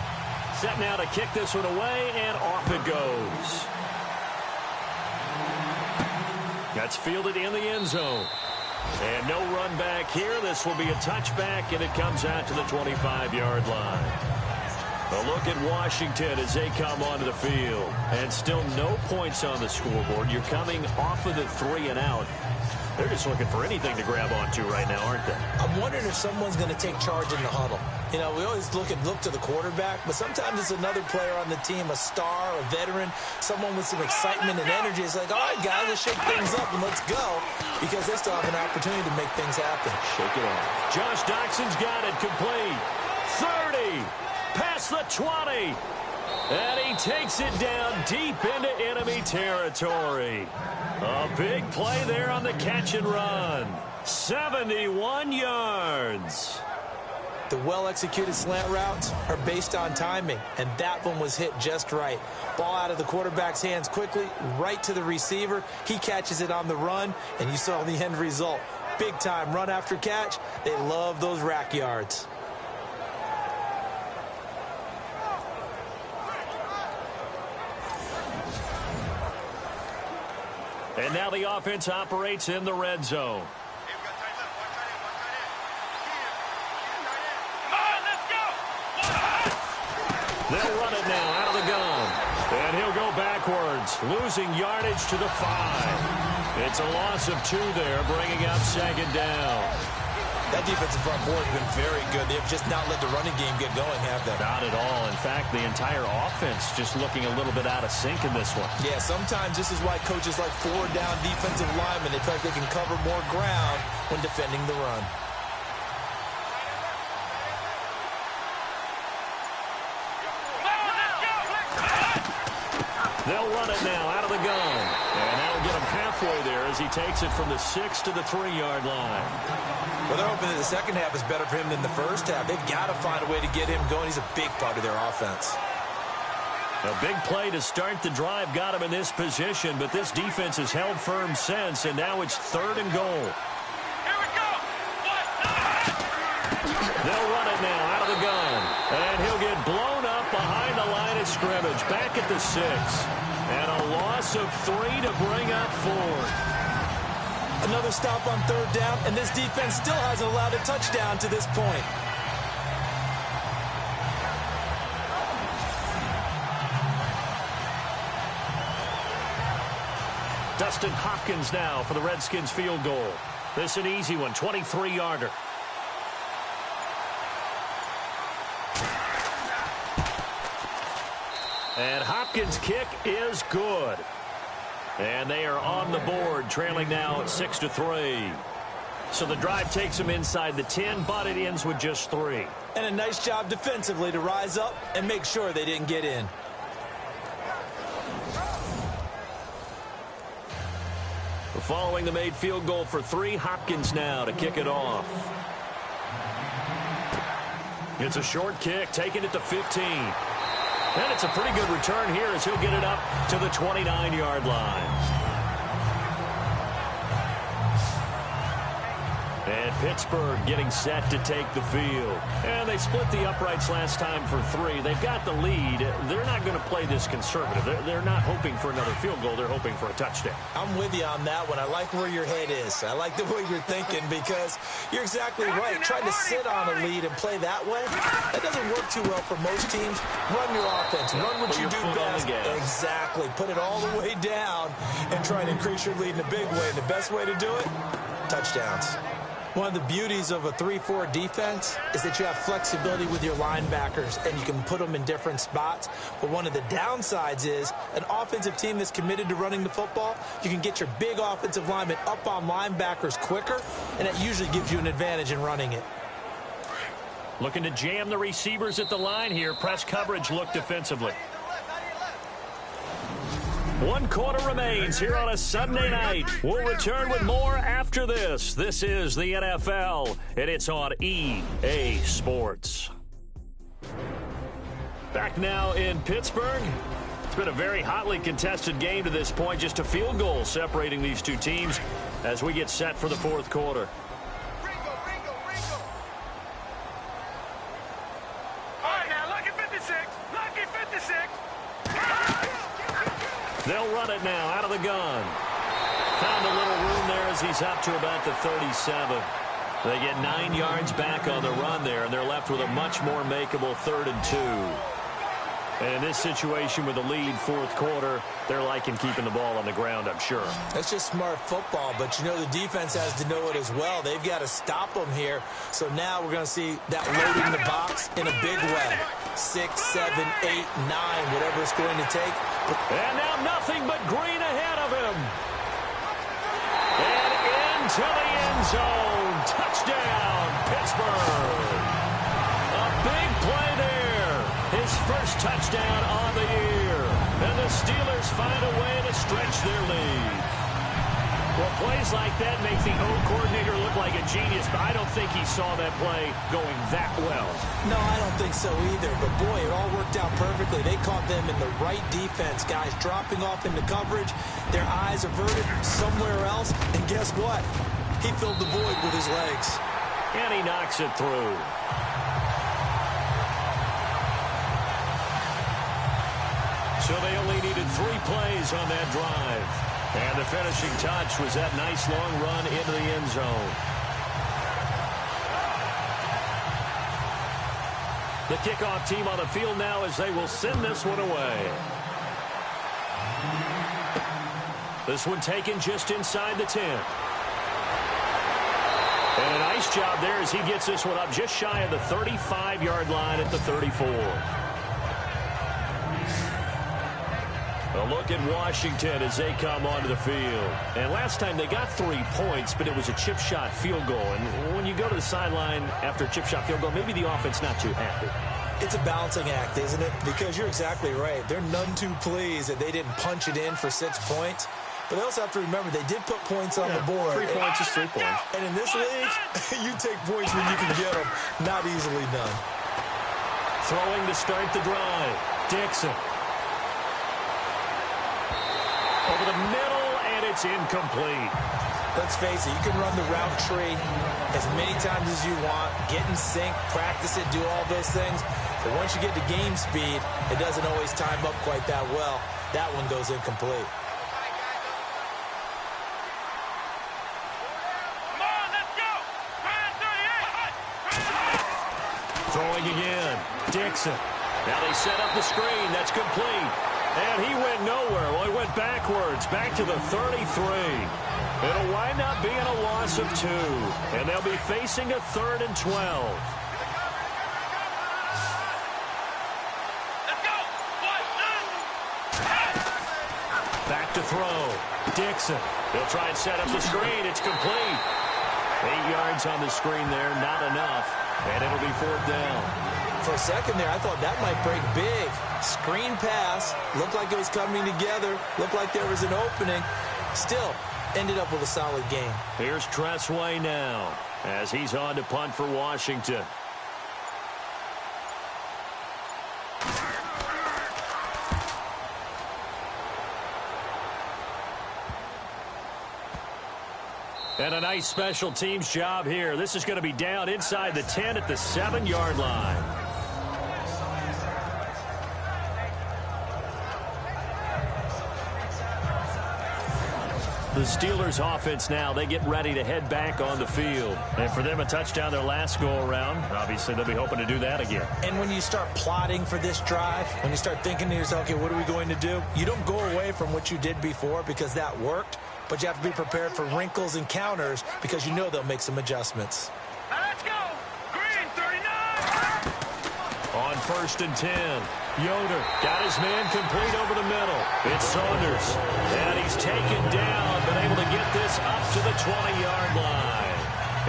Set now to kick this one away, and off it goes. That's fielded in the end zone. And no run back here. This will be a touchback, and it comes out to the 25-yard line. A look at Washington as they come onto the field. And still no points on the scoreboard. You're coming off of the 3 and out. They're just looking for anything to grab onto right now, aren't they? I'm wondering if someone's going to take charge in the huddle. You know, we always look to the quarterback, but sometimes it's another player on the team, a star, a veteran, someone with some excitement and energy. It's like, all right, guys, let's shake things up and let's go, because they still have an opportunity to make things happen. Shake it off. Josh Doxson's got it complete. 30, past the 20. And he takes it down deep into enemy territory. A big play there on the catch and run. 71 yards. The well-executed slant routes are based on timing, and that one was hit just right. Ball out of the quarterback's hands quickly, right to the receiver. He catches it on the run, and you saw the end result. Big-time run after catch. They love those rack yards. And now the offense operates in the red zone. They'll run it now out of the gun. And he'll go backwards, losing yardage to the 5. It's a loss of 2 there, bringing up 2nd down. That defensive front four has been very good. They've just not let the running game get going, have they? Not at all. In fact, the entire offense just looking a little bit out of sync in this one. Yeah, sometimes this is why coaches like 4-down defensive linemen, they feel like they can cover more ground when defending the run. They'll run it now out of the gun. And that'll get him halfway there as he takes it from the 6 to the 3-yard line. Well, they're hoping that the second half is better for him than the first half. They've got to find a way to get him going. He's a big part of their offense. A big play to start the drive got him in this position, but this defense has held firm since, and now it's 3rd and goal. Here we go. They'll run it now out of the gun, and he'll get blown up behind the line of scrimmage, back at the 6. And a loss of 3 to bring up 4. Another stop on 3rd down, and this defense still hasn't allowed a touchdown to this point. Dustin Hopkins now for the Redskins field goal. This an easy one, 23-yarder. And Hopkins' kick is good. And they are on the board, trailing now at 6-3. So the drive takes them inside the 10, but it ends with just 3. And a nice job defensively to rise up and make sure they didn't get in. Following the made field goal for 3, Hopkins now to kick it off. It's a short kick, taking it to 15. And it's a pretty good return here as he'll get it up to the 29-yard line. And Pittsburgh getting set to take the field. And they split the uprights last time for 3. They've got the lead. They're not going to play this conservative. They're not hoping for another field goal. They're hoping for a touchdown. I'm with you on that one. I like where your head is. I like the way you're thinking because you're exactly right. Trying to sit on a lead and play that way, that doesn't work too well for most teams. Run your offense. Run what you do best. Exactly. Put it all the way down and try to increase your lead in a big way. And the best way to do it, touchdowns. One of the beauties of a 3-4 defense is that you have flexibility with your linebackers and you can put them in different spots. But one of the downsides is an offensive team that's committed to running the football, you can get your big offensive linemen up on linebackers quicker, and that usually gives you an advantage in running it. Looking to jam the receivers at the line here. Press coverage look defensively. 1 quarter remains here on a Sunday night. We'll return with more after this. This is the NFL, and it's on EA Sports. Back now in Pittsburgh. It's been a very hotly contested game to this point. Just a field goal separating these two teams as we get set for the 4th quarter. They'll run it now out of the gun. Found a little room there as he's up to about the 37. They get 9 yards back on the run there, and they're left with a much more makeable 3rd and 2. And in this situation with the lead 4th quarter, they're liking keeping the ball on the ground, I'm sure. That's just smart football, but you know the defense has to know it as well. They've got to stop them here. So now we're going to see that loading the box in a big way. 6, 7, 8, 9, whatever it's going to take. And now nothing but green ahead of him. And into the end zone. Touchdown, Pittsburgh. A big play there. His first touchdown on the year. And the Steelers find a way to stretch their lead. Well, plays like that make the O coordinator look like a genius, but I don't think he saw that play going that well. No, I don't think so either. But, boy, it all worked out perfectly. They caught them in the right defense. Guys dropping off into coverage, their eyes averted somewhere else. And guess what? He filled the void with his legs. And he knocks it through. So they only needed 3 plays on that drive. And the finishing touch was that nice long run into the end zone. The kickoff team on the field now as they will send this one away. This one taken just inside the 10. And a nice job there as he gets this one up just shy of the 35-yard line at the 34. A look at Washington as they come onto the field. And last time they got 3 points, but it was a chip shot field goal. And when you go to the sideline after a chip shot field goal, maybe the offense not too happy. It's a balancing act, isn't it? Because you're exactly right. They're none too pleased that they didn't punch it in for 6 points. But they also have to remember they did put points on the board. 3 points is 3 points. And in this league, you take points when you can get them. Not easily done. Throwing to start the drive. Dixon. Over the middle, and it's incomplete. Let's face it, you can run the route tree as many times as you want, get in sync, practice it, do all those things. But once you get to game speed, it doesn't always time up quite that well. That one goes incomplete. Throwing again. Dixon. Now they set up the screen. That's complete. And he went nowhere. Well, he went backwards, back to the 33. It'll wind up being a loss of 2. And they'll be facing a 3rd and 12. Back to throw. Dixon. He'll try and set up the screen. It's complete. 8 yards on the screen there. Not enough. And it'll be 4th down. For a second there, I thought that might break big. Screen pass. Looked like it was coming together. Looked like there was an opening. Still, ended up with a solid game. Here's Tressway now as he's on to punt for Washington. And a nice special teams job here. This is going to be down inside the 10 at the 7-yard line. The Steelers offense now, they get ready to head back on the field. And for them, a touchdown their last go-around. Obviously, they'll be hoping to do that again. And when you start plotting for this drive, when you start thinking to yourself, okay, what are we going to do? You don't go away from what you did before because that worked. But you have to be prepared for wrinkles and counters because you know they'll make some adjustments. Let's go! Green, 39! On 1st and 10, Yoder got his man complete over the middle. It's Saunders, and he's taken down, but able to get this up to the 20-yard line.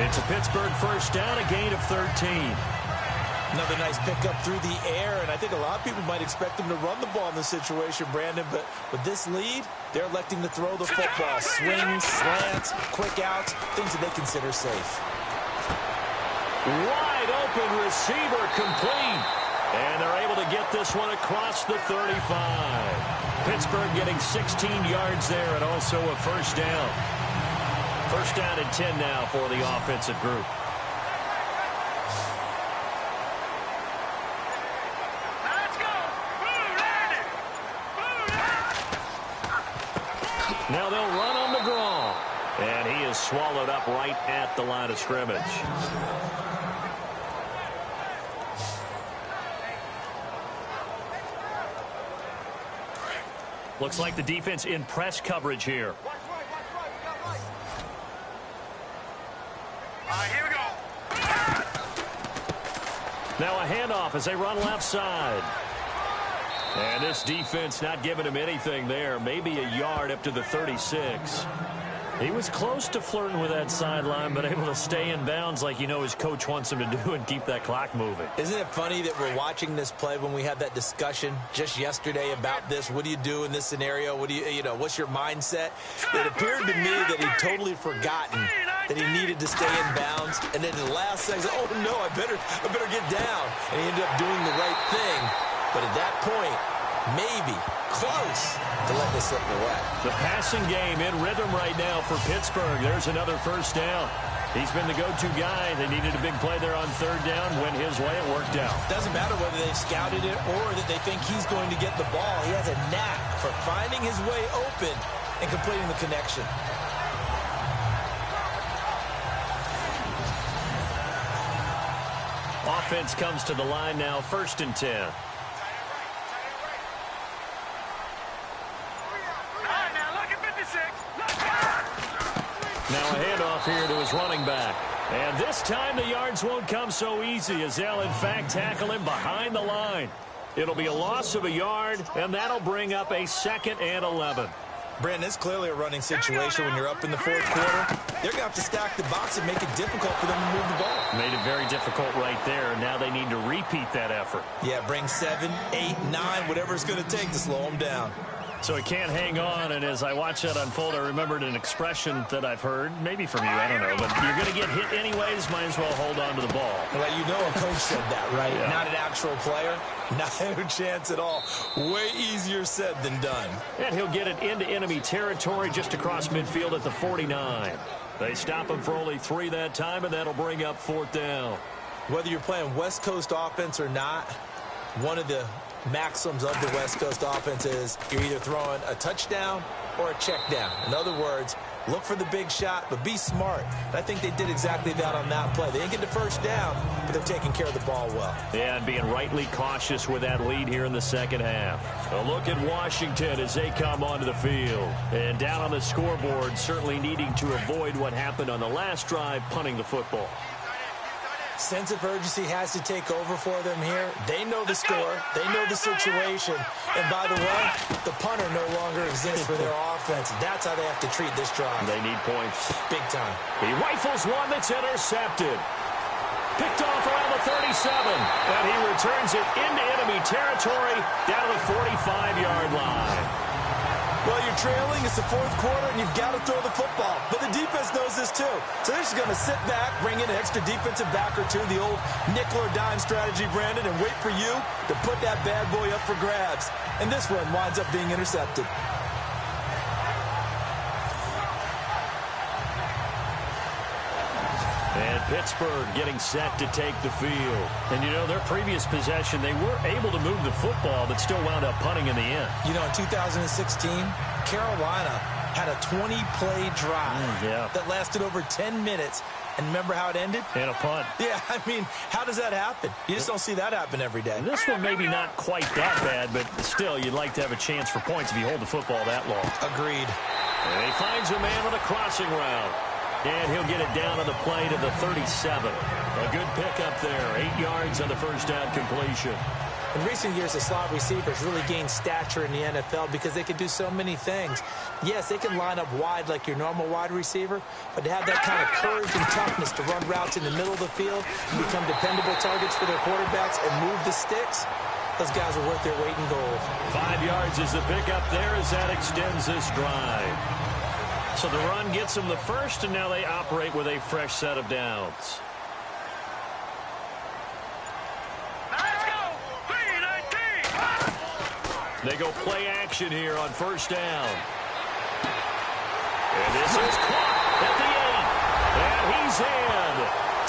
It's a Pittsburgh 1st down, a gain of 13. Another nice pickup through the air, and I think a lot of people might expect them to run the ball in this situation, Brandon, but with this lead, they're electing to throw the football. Swings, slants, quick outs, things that they consider safe. Wide open receiver complete, and they're able to get this one across the 35. Pittsburgh getting 16 yards there and also a 1st down. 1st down and 10 now for the offensive group. Now they'll run on the draw. And he is swallowed up right at the line of scrimmage. Looks like the defense in press coverage here. Here we go. Now a handoff as they run left side. And this defense not giving him anything there. Maybe a yard up to the 36. He was close to flirting with that sideline, but able to stay in bounds like you know his coach wants him to do and keep that clock moving. Isn't it funny that we're watching this play when we had that discussion just yesterday about this? What do you do in this scenario? What do you know, what's your mindset? It appeared to me that he'd totally forgotten that he needed to stay in bounds. And then in the last second, oh, no, I better get down. And he ended up doing the right thing. But at that point, maybe close to let this slip away. The passing game in rhythm right now for Pittsburgh. There's another 1st down. He's been the go-to guy. They needed a big play there on 3rd down. Went his way. It worked out. Doesn't matter whether they scouted it or that they think he's going to get the ball. He has a knack for finding his way open and completing the connection. Offense comes to the line now, 1st and 10. Now a handoff here to his running back. And this time the yards won't come so easy as they'll, in fact, tackle him behind the line. It'll be a loss of a yard, and that'll bring up a 2nd and 11. Brandon, it's clearly a running situation when you're up in the 4th quarter. They're going to have to stack the box and make it difficult for them to move the ball. Made it very difficult right there. Now they need to repeat that effort. Yeah, bring 7, 8, 9, whatever it's going to take to slow them down. So he can't hang on, and as I watch that unfold, I remembered an expression that I've heard, maybe from you, I don't know, but you're going to get hit anyways, might as well hold on to the ball. Well, you know a coach said that, right? Yeah. Not an actual player. No chance at all. Way easier said than done. And he'll get it into enemy territory just across midfield at the 49. They stop him for only 3 that time, and that'll bring up 4th down. Whether you're playing West Coast offense or not, one of the maxims of the West Coast offense is you're either throwing a touchdown or a check down. In other words, Look for the big shot, but be smart. And I think they did exactly that on that play. They didn't get the first down, but they're taking care of the ball well. Yeah, and being rightly cautious with that lead here in the second half. A look at Washington as they come onto the field. And down on the scoreboard, certainly needing to avoid what happened on the last drive, punting the football. Sense of urgency has to take over for them here. They know the score. They know the situation. And by the way, the punter no longer exists for their offense. That's how they have to treat this drive. They need points. Big time. He rifles one that's intercepted. Picked off around the 37. And he returns it into enemy territory down to the 45-yard line. Well, you're trailing. It's the fourth quarter, and you've got to throw the football. But the defense knows this, too. So they're just going to sit back, bring in an extra defensive back or two, the old nickel or dime strategy, Brandon, and wait for you to put that bad boy up for grabs. And this one winds up being intercepted. And Pittsburgh getting set to take the field. And, you know, their previous possession, they were able to move the football, but still wound up punting in the end. You know, in 2016, Carolina had a 20-play drive that lasted over 10 minutes. And remember how it ended? And a punt. Yeah, I mean, how does that happen? You just don't see that happen every day. This one maybe not quite that bad, but still, you'd like to have a chance for points if you hold the football that long. Agreed. And he finds a man on a crossing route. And he'll get it down on the play to the 37. A good pickup there. 8 yards on the first down completion. In recent years, the slot receivers really gained stature in the NFL because they can do so many things. Yes, they can line up wide like your normal wide receiver, but to have that kind of courage and toughness to run routes in the middle of the field and become dependable targets for their quarterbacks and move the sticks, those guys are worth their weight in gold. 5 yards is the pickup there as that extends this drive. So the run gets them the first, and now they operate with a fresh set of downs. Let's go! They go play action here on first down. And this is caught at the 8. And he's in.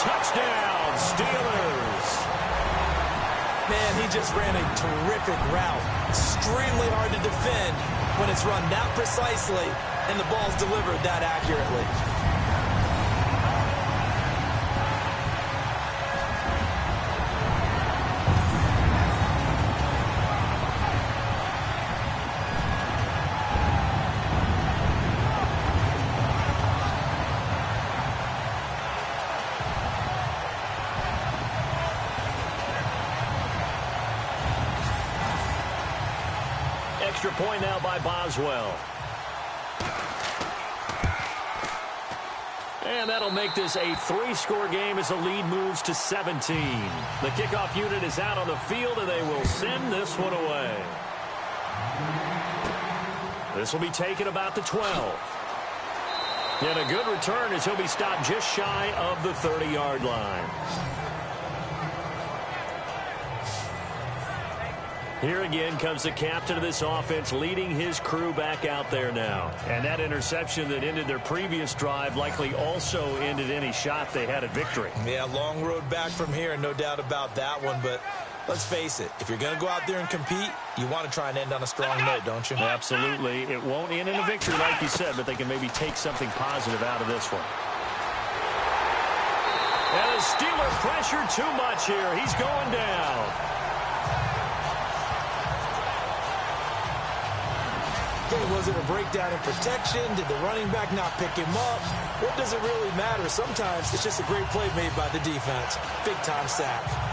Touchdown, Steelers. Man, he just ran a terrific route. Extremely hard to defend when it's run that precisely and the ball's delivered that accurately. Extra point now by Boswell. And that'll make this a 3-score game as the lead moves to 17. The kickoff unit is out on the field, and they will send this one away. This will be taken about the 12. And a good return as he'll be stopped just shy of the 30-yard line. Here again comes the captain of this offense leading his crew back out there now. And that interception that ended their previous drive likely also ended any shot they had at victory. Yeah, long road back from here, no doubt about that one. But let's face it, if you're going to go out there and compete, you want to try and end on a strong note, don't you? Absolutely. It won't end in a victory like you said, but they can maybe take something positive out of this one. And the Steeler pressure too much here. He's going down. Was it a breakdown in protection? Did the running back not pick him up? What does it really matter? Sometimes it's just a great play made by the defense. Big-time sack.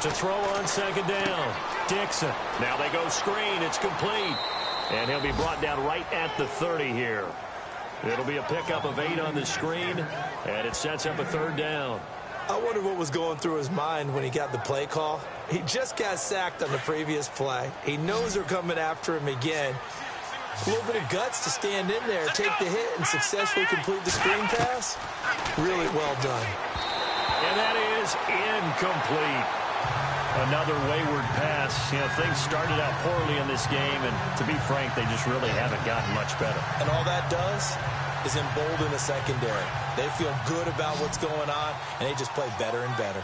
To throw on second down. Dixon. Now they go screen. It's complete. And he'll be brought down right at the 30 here. It'll be a pickup of 8 on the screen, and it sets up a third down. I wonder what was going through his mind when he got the play call. He just got sacked on the previous play. He knows they're coming after him again. A little bit of guts to stand in there, take the hit, and successfully complete the screen pass. Really well done. And that is incomplete. Another wayward pass. You know, things started out poorly in this game, and to be frank, they just really haven't gotten much better. And all that does is embolden the secondary. They feel good about what's going on, and they just play better and better.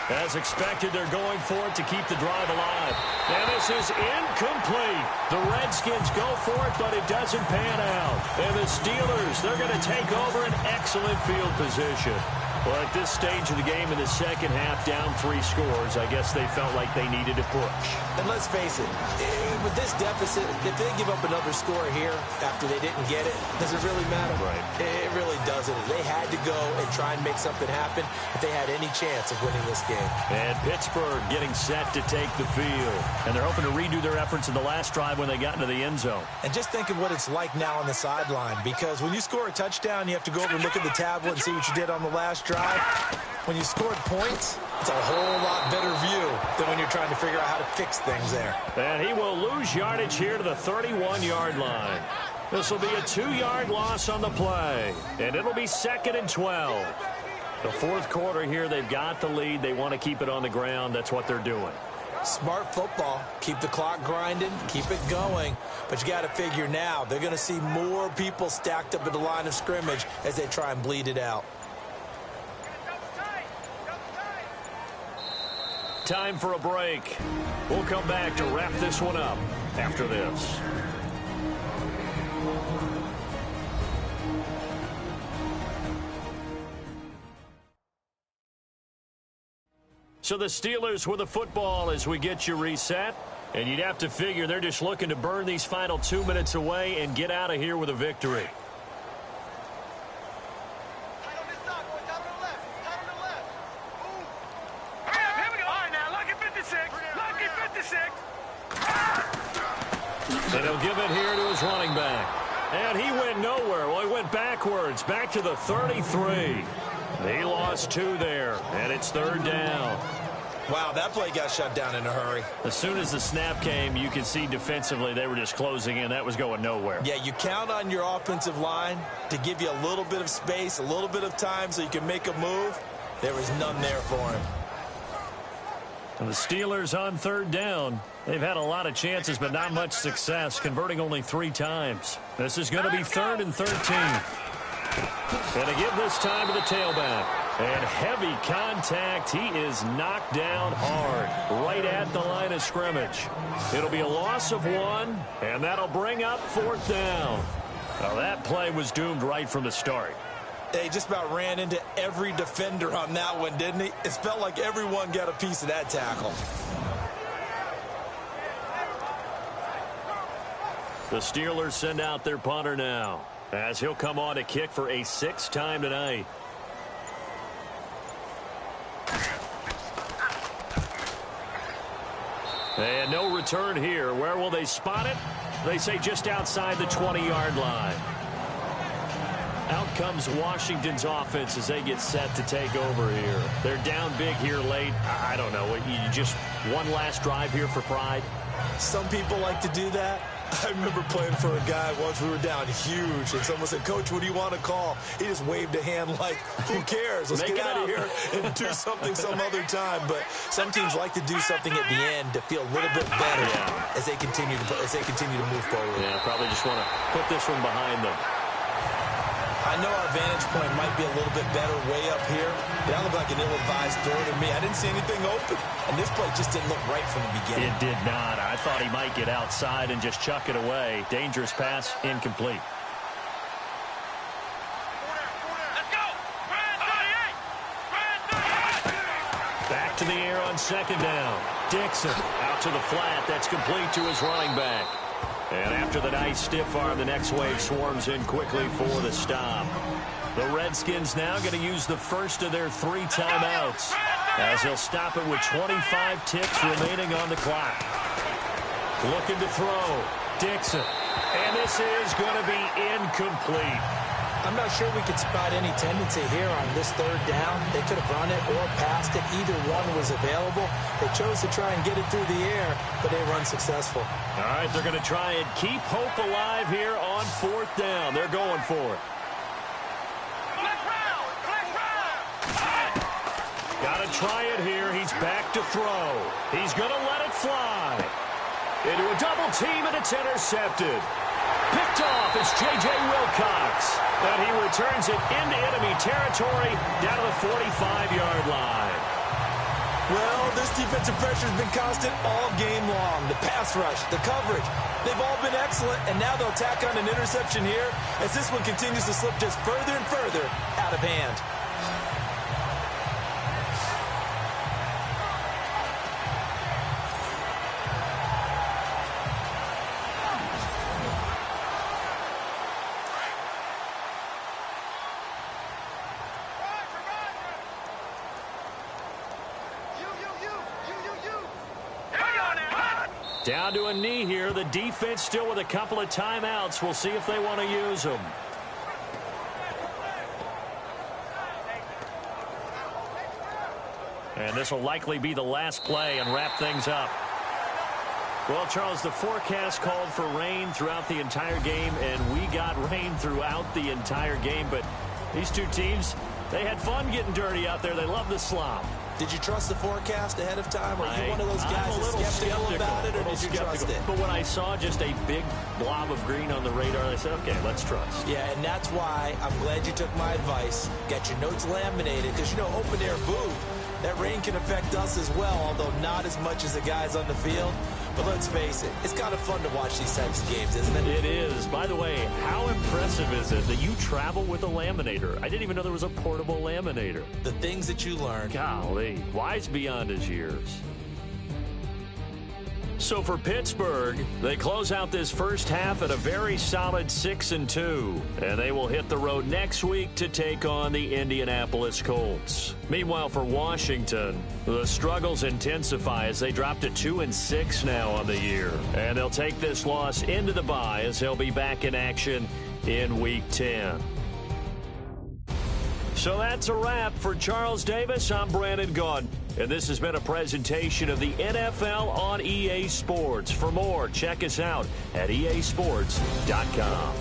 As expected, they're going for it to keep the drive alive. And this is incomplete. The Redskins go for it, but it doesn't pan out. And the Steelers, they're going to take over an excellent field position. Well, at this stage of the game in the second half, down 3 scores, I guess they felt like they needed to push. And let's face it, with this deficit, if they give up another score here after they didn't get it, does it really matter? Right. It really doesn't. They had to go and try and make something happen if they had any chance of winning this game. And Pittsburgh getting set to take the field. And they're hoping to redo their efforts in the last drive when they got into the end zone. And just think of what it's like now on the sideline, because when you score a touchdown, you have to go over and look at the tablet and see what you did on the last drive. When you scored points, it's a whole lot better view than when you're trying to figure out how to fix things there. And he will lose yardage here to the 31-yard line. This will be a 2-yard loss on the play, and it'll be 2nd and 12. The fourth quarter here, they've got the lead. They want to keep it on the ground. That's what they're doing. Smart football. Keep the clock grinding. Keep it going. But you got to figure now they're going to see more people stacked up at the line of scrimmage as they try and bleed it out. Time for a break. We'll come back to wrap this one up after this. So the Steelers with the football as we get you reset. And you'd have to figure they're just looking to burn these final 2 minutes away and get out of here with a victory. And he'll give it here to his running back. And he went nowhere. Well, he went backwards, back to the 33. He lost 2 there, and it's 3rd down. Wow, that play got shut down in a hurry. As soon as the snap came, you could see defensively they were just closing in. That was going nowhere. Yeah, you count on your offensive line to give you a little bit of space, a little bit of time so you can make a move. There was none there for him. And the Steelers on 3rd down. They've had a lot of chances, but not much success, converting only 3 times. This is going to be 3rd and 13. And to give this time to the tailback. And heavy contact. He is knocked down hard, right at the line of scrimmage. It'll be a loss of 1, and that'll bring up 4th down. Now, that play was doomed right from the start. He just about ran into every defender on that one, didn't he? It felt like everyone got a piece of that tackle. The Steelers send out their punter now, as he'll come on to kick for a 6th time tonight. And no return here. Where will they spot it? They say just outside the 20-yard line. Out comes Washington's offense as they get set to take over here. They're down big here late. I don't know. You just one last drive here for pride? Some people like to do that. I remember playing for a guy once. We were down huge, and someone said, "Coach, what do you want to call?" He just waved a hand like, who cares? Let's get out of here and do something some other time. But some teams like to do something at the end to feel a little bit better as they continue to move forward. Yeah, probably just want to put this one behind them. I know our vantage point might be a little bit better way up here. That looked like an ill-advised throw to me. I didn't see anything open, and this play just didn't look right from the beginning. It did not. I thought he might get outside and just chuck it away. Dangerous pass, incomplete. Let's go! Back to the air on 2nd down. Dixon out to the flat. That's complete to his running back. And after the nice stiff arm, the next wave swarms in quickly for the stop. The Redskins now going to use the first of their 3 timeouts as they'll stop it with 25 ticks remaining on the clock. Looking to throw. Dixon. And this is going to be incomplete. I'm not sure we could spot any tendency here on this 3rd down. They could have run it or passed it. Either one was available. They chose to try and get it through the air, but they were unsuccessful. All right, they're going to try and keep hope alive here on 4th down. They're going for it. try it here. He's back to throw. He's going to let it fly. Into a double team, and it's intercepted. Picked off, it's J.J. Wilcox. And he returns it into enemy territory down to the 45-yard line. Well, this defensive pressure has been constant all game long. The pass rush, the coverage, they've all been excellent, and now they'll tack on an interception here as this one continues to slip just further and further out of hand. Down to a knee here. The defense still with a couple of timeouts. We'll see if they want to use them. And this will likely be the last play and wrap things up. Well, Charles, the forecast called for rain throughout the entire game, and we got rain throughout the entire game. But these two teams, they had fun getting dirty out there. They love the slop. Did you trust the forecast ahead of time? Are you one of those guys that's skeptical about it, or did you trust it? But when I saw just a big blob of green on the radar, I said, okay, let's trust. Yeah, and that's why I'm glad you took my advice. Get your notes laminated, because, you know, open air booth, that rain can affect us as well, although not as much as the guys on the field. But let's face it, it's kind of fun to watch these types of games, isn't it? It is. By the way, how impressive is it that you travel with a laminator? I didn't even know there was a portable laminator. The things that you learn. Golly, wise beyond his years. So for Pittsburgh, they close out this first half at a very solid 6-2. And they will hit the road next week to take on the Indianapolis Colts. Meanwhile, for Washington, the struggles intensify as they drop to 2-6 now on the year. And they'll take this loss into the bye as they'll be back in action in Week 10. So that's a wrap. For Charles Davis, I'm Brandon Gaudin. And this has been a presentation of the NFL on EA Sports. For more, check us out at easports.com.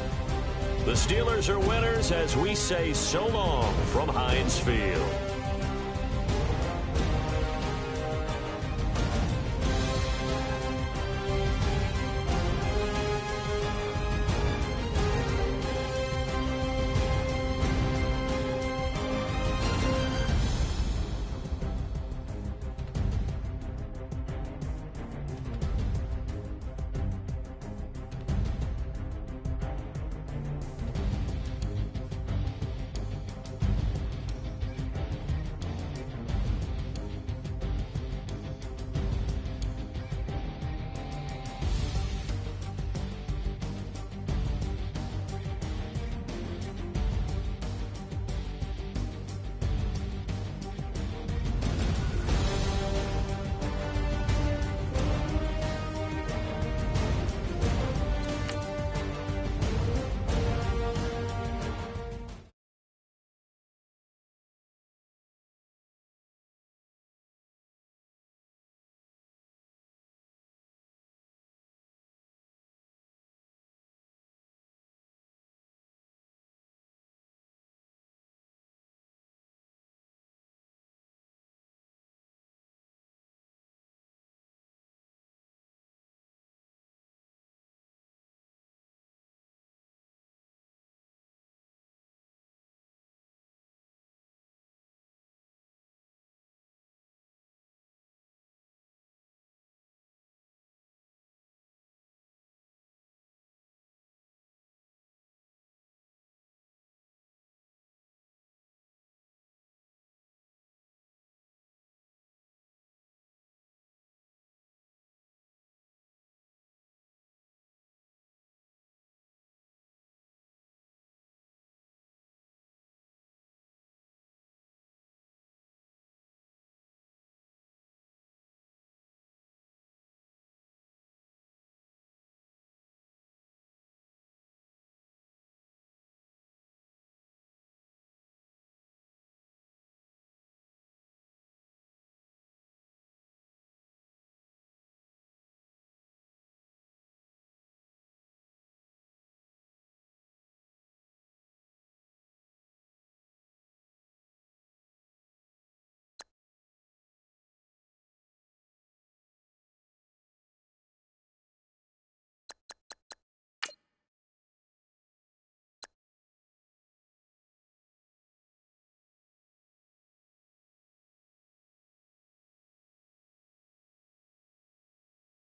The Steelers are winners as we say so long from Heinz Field.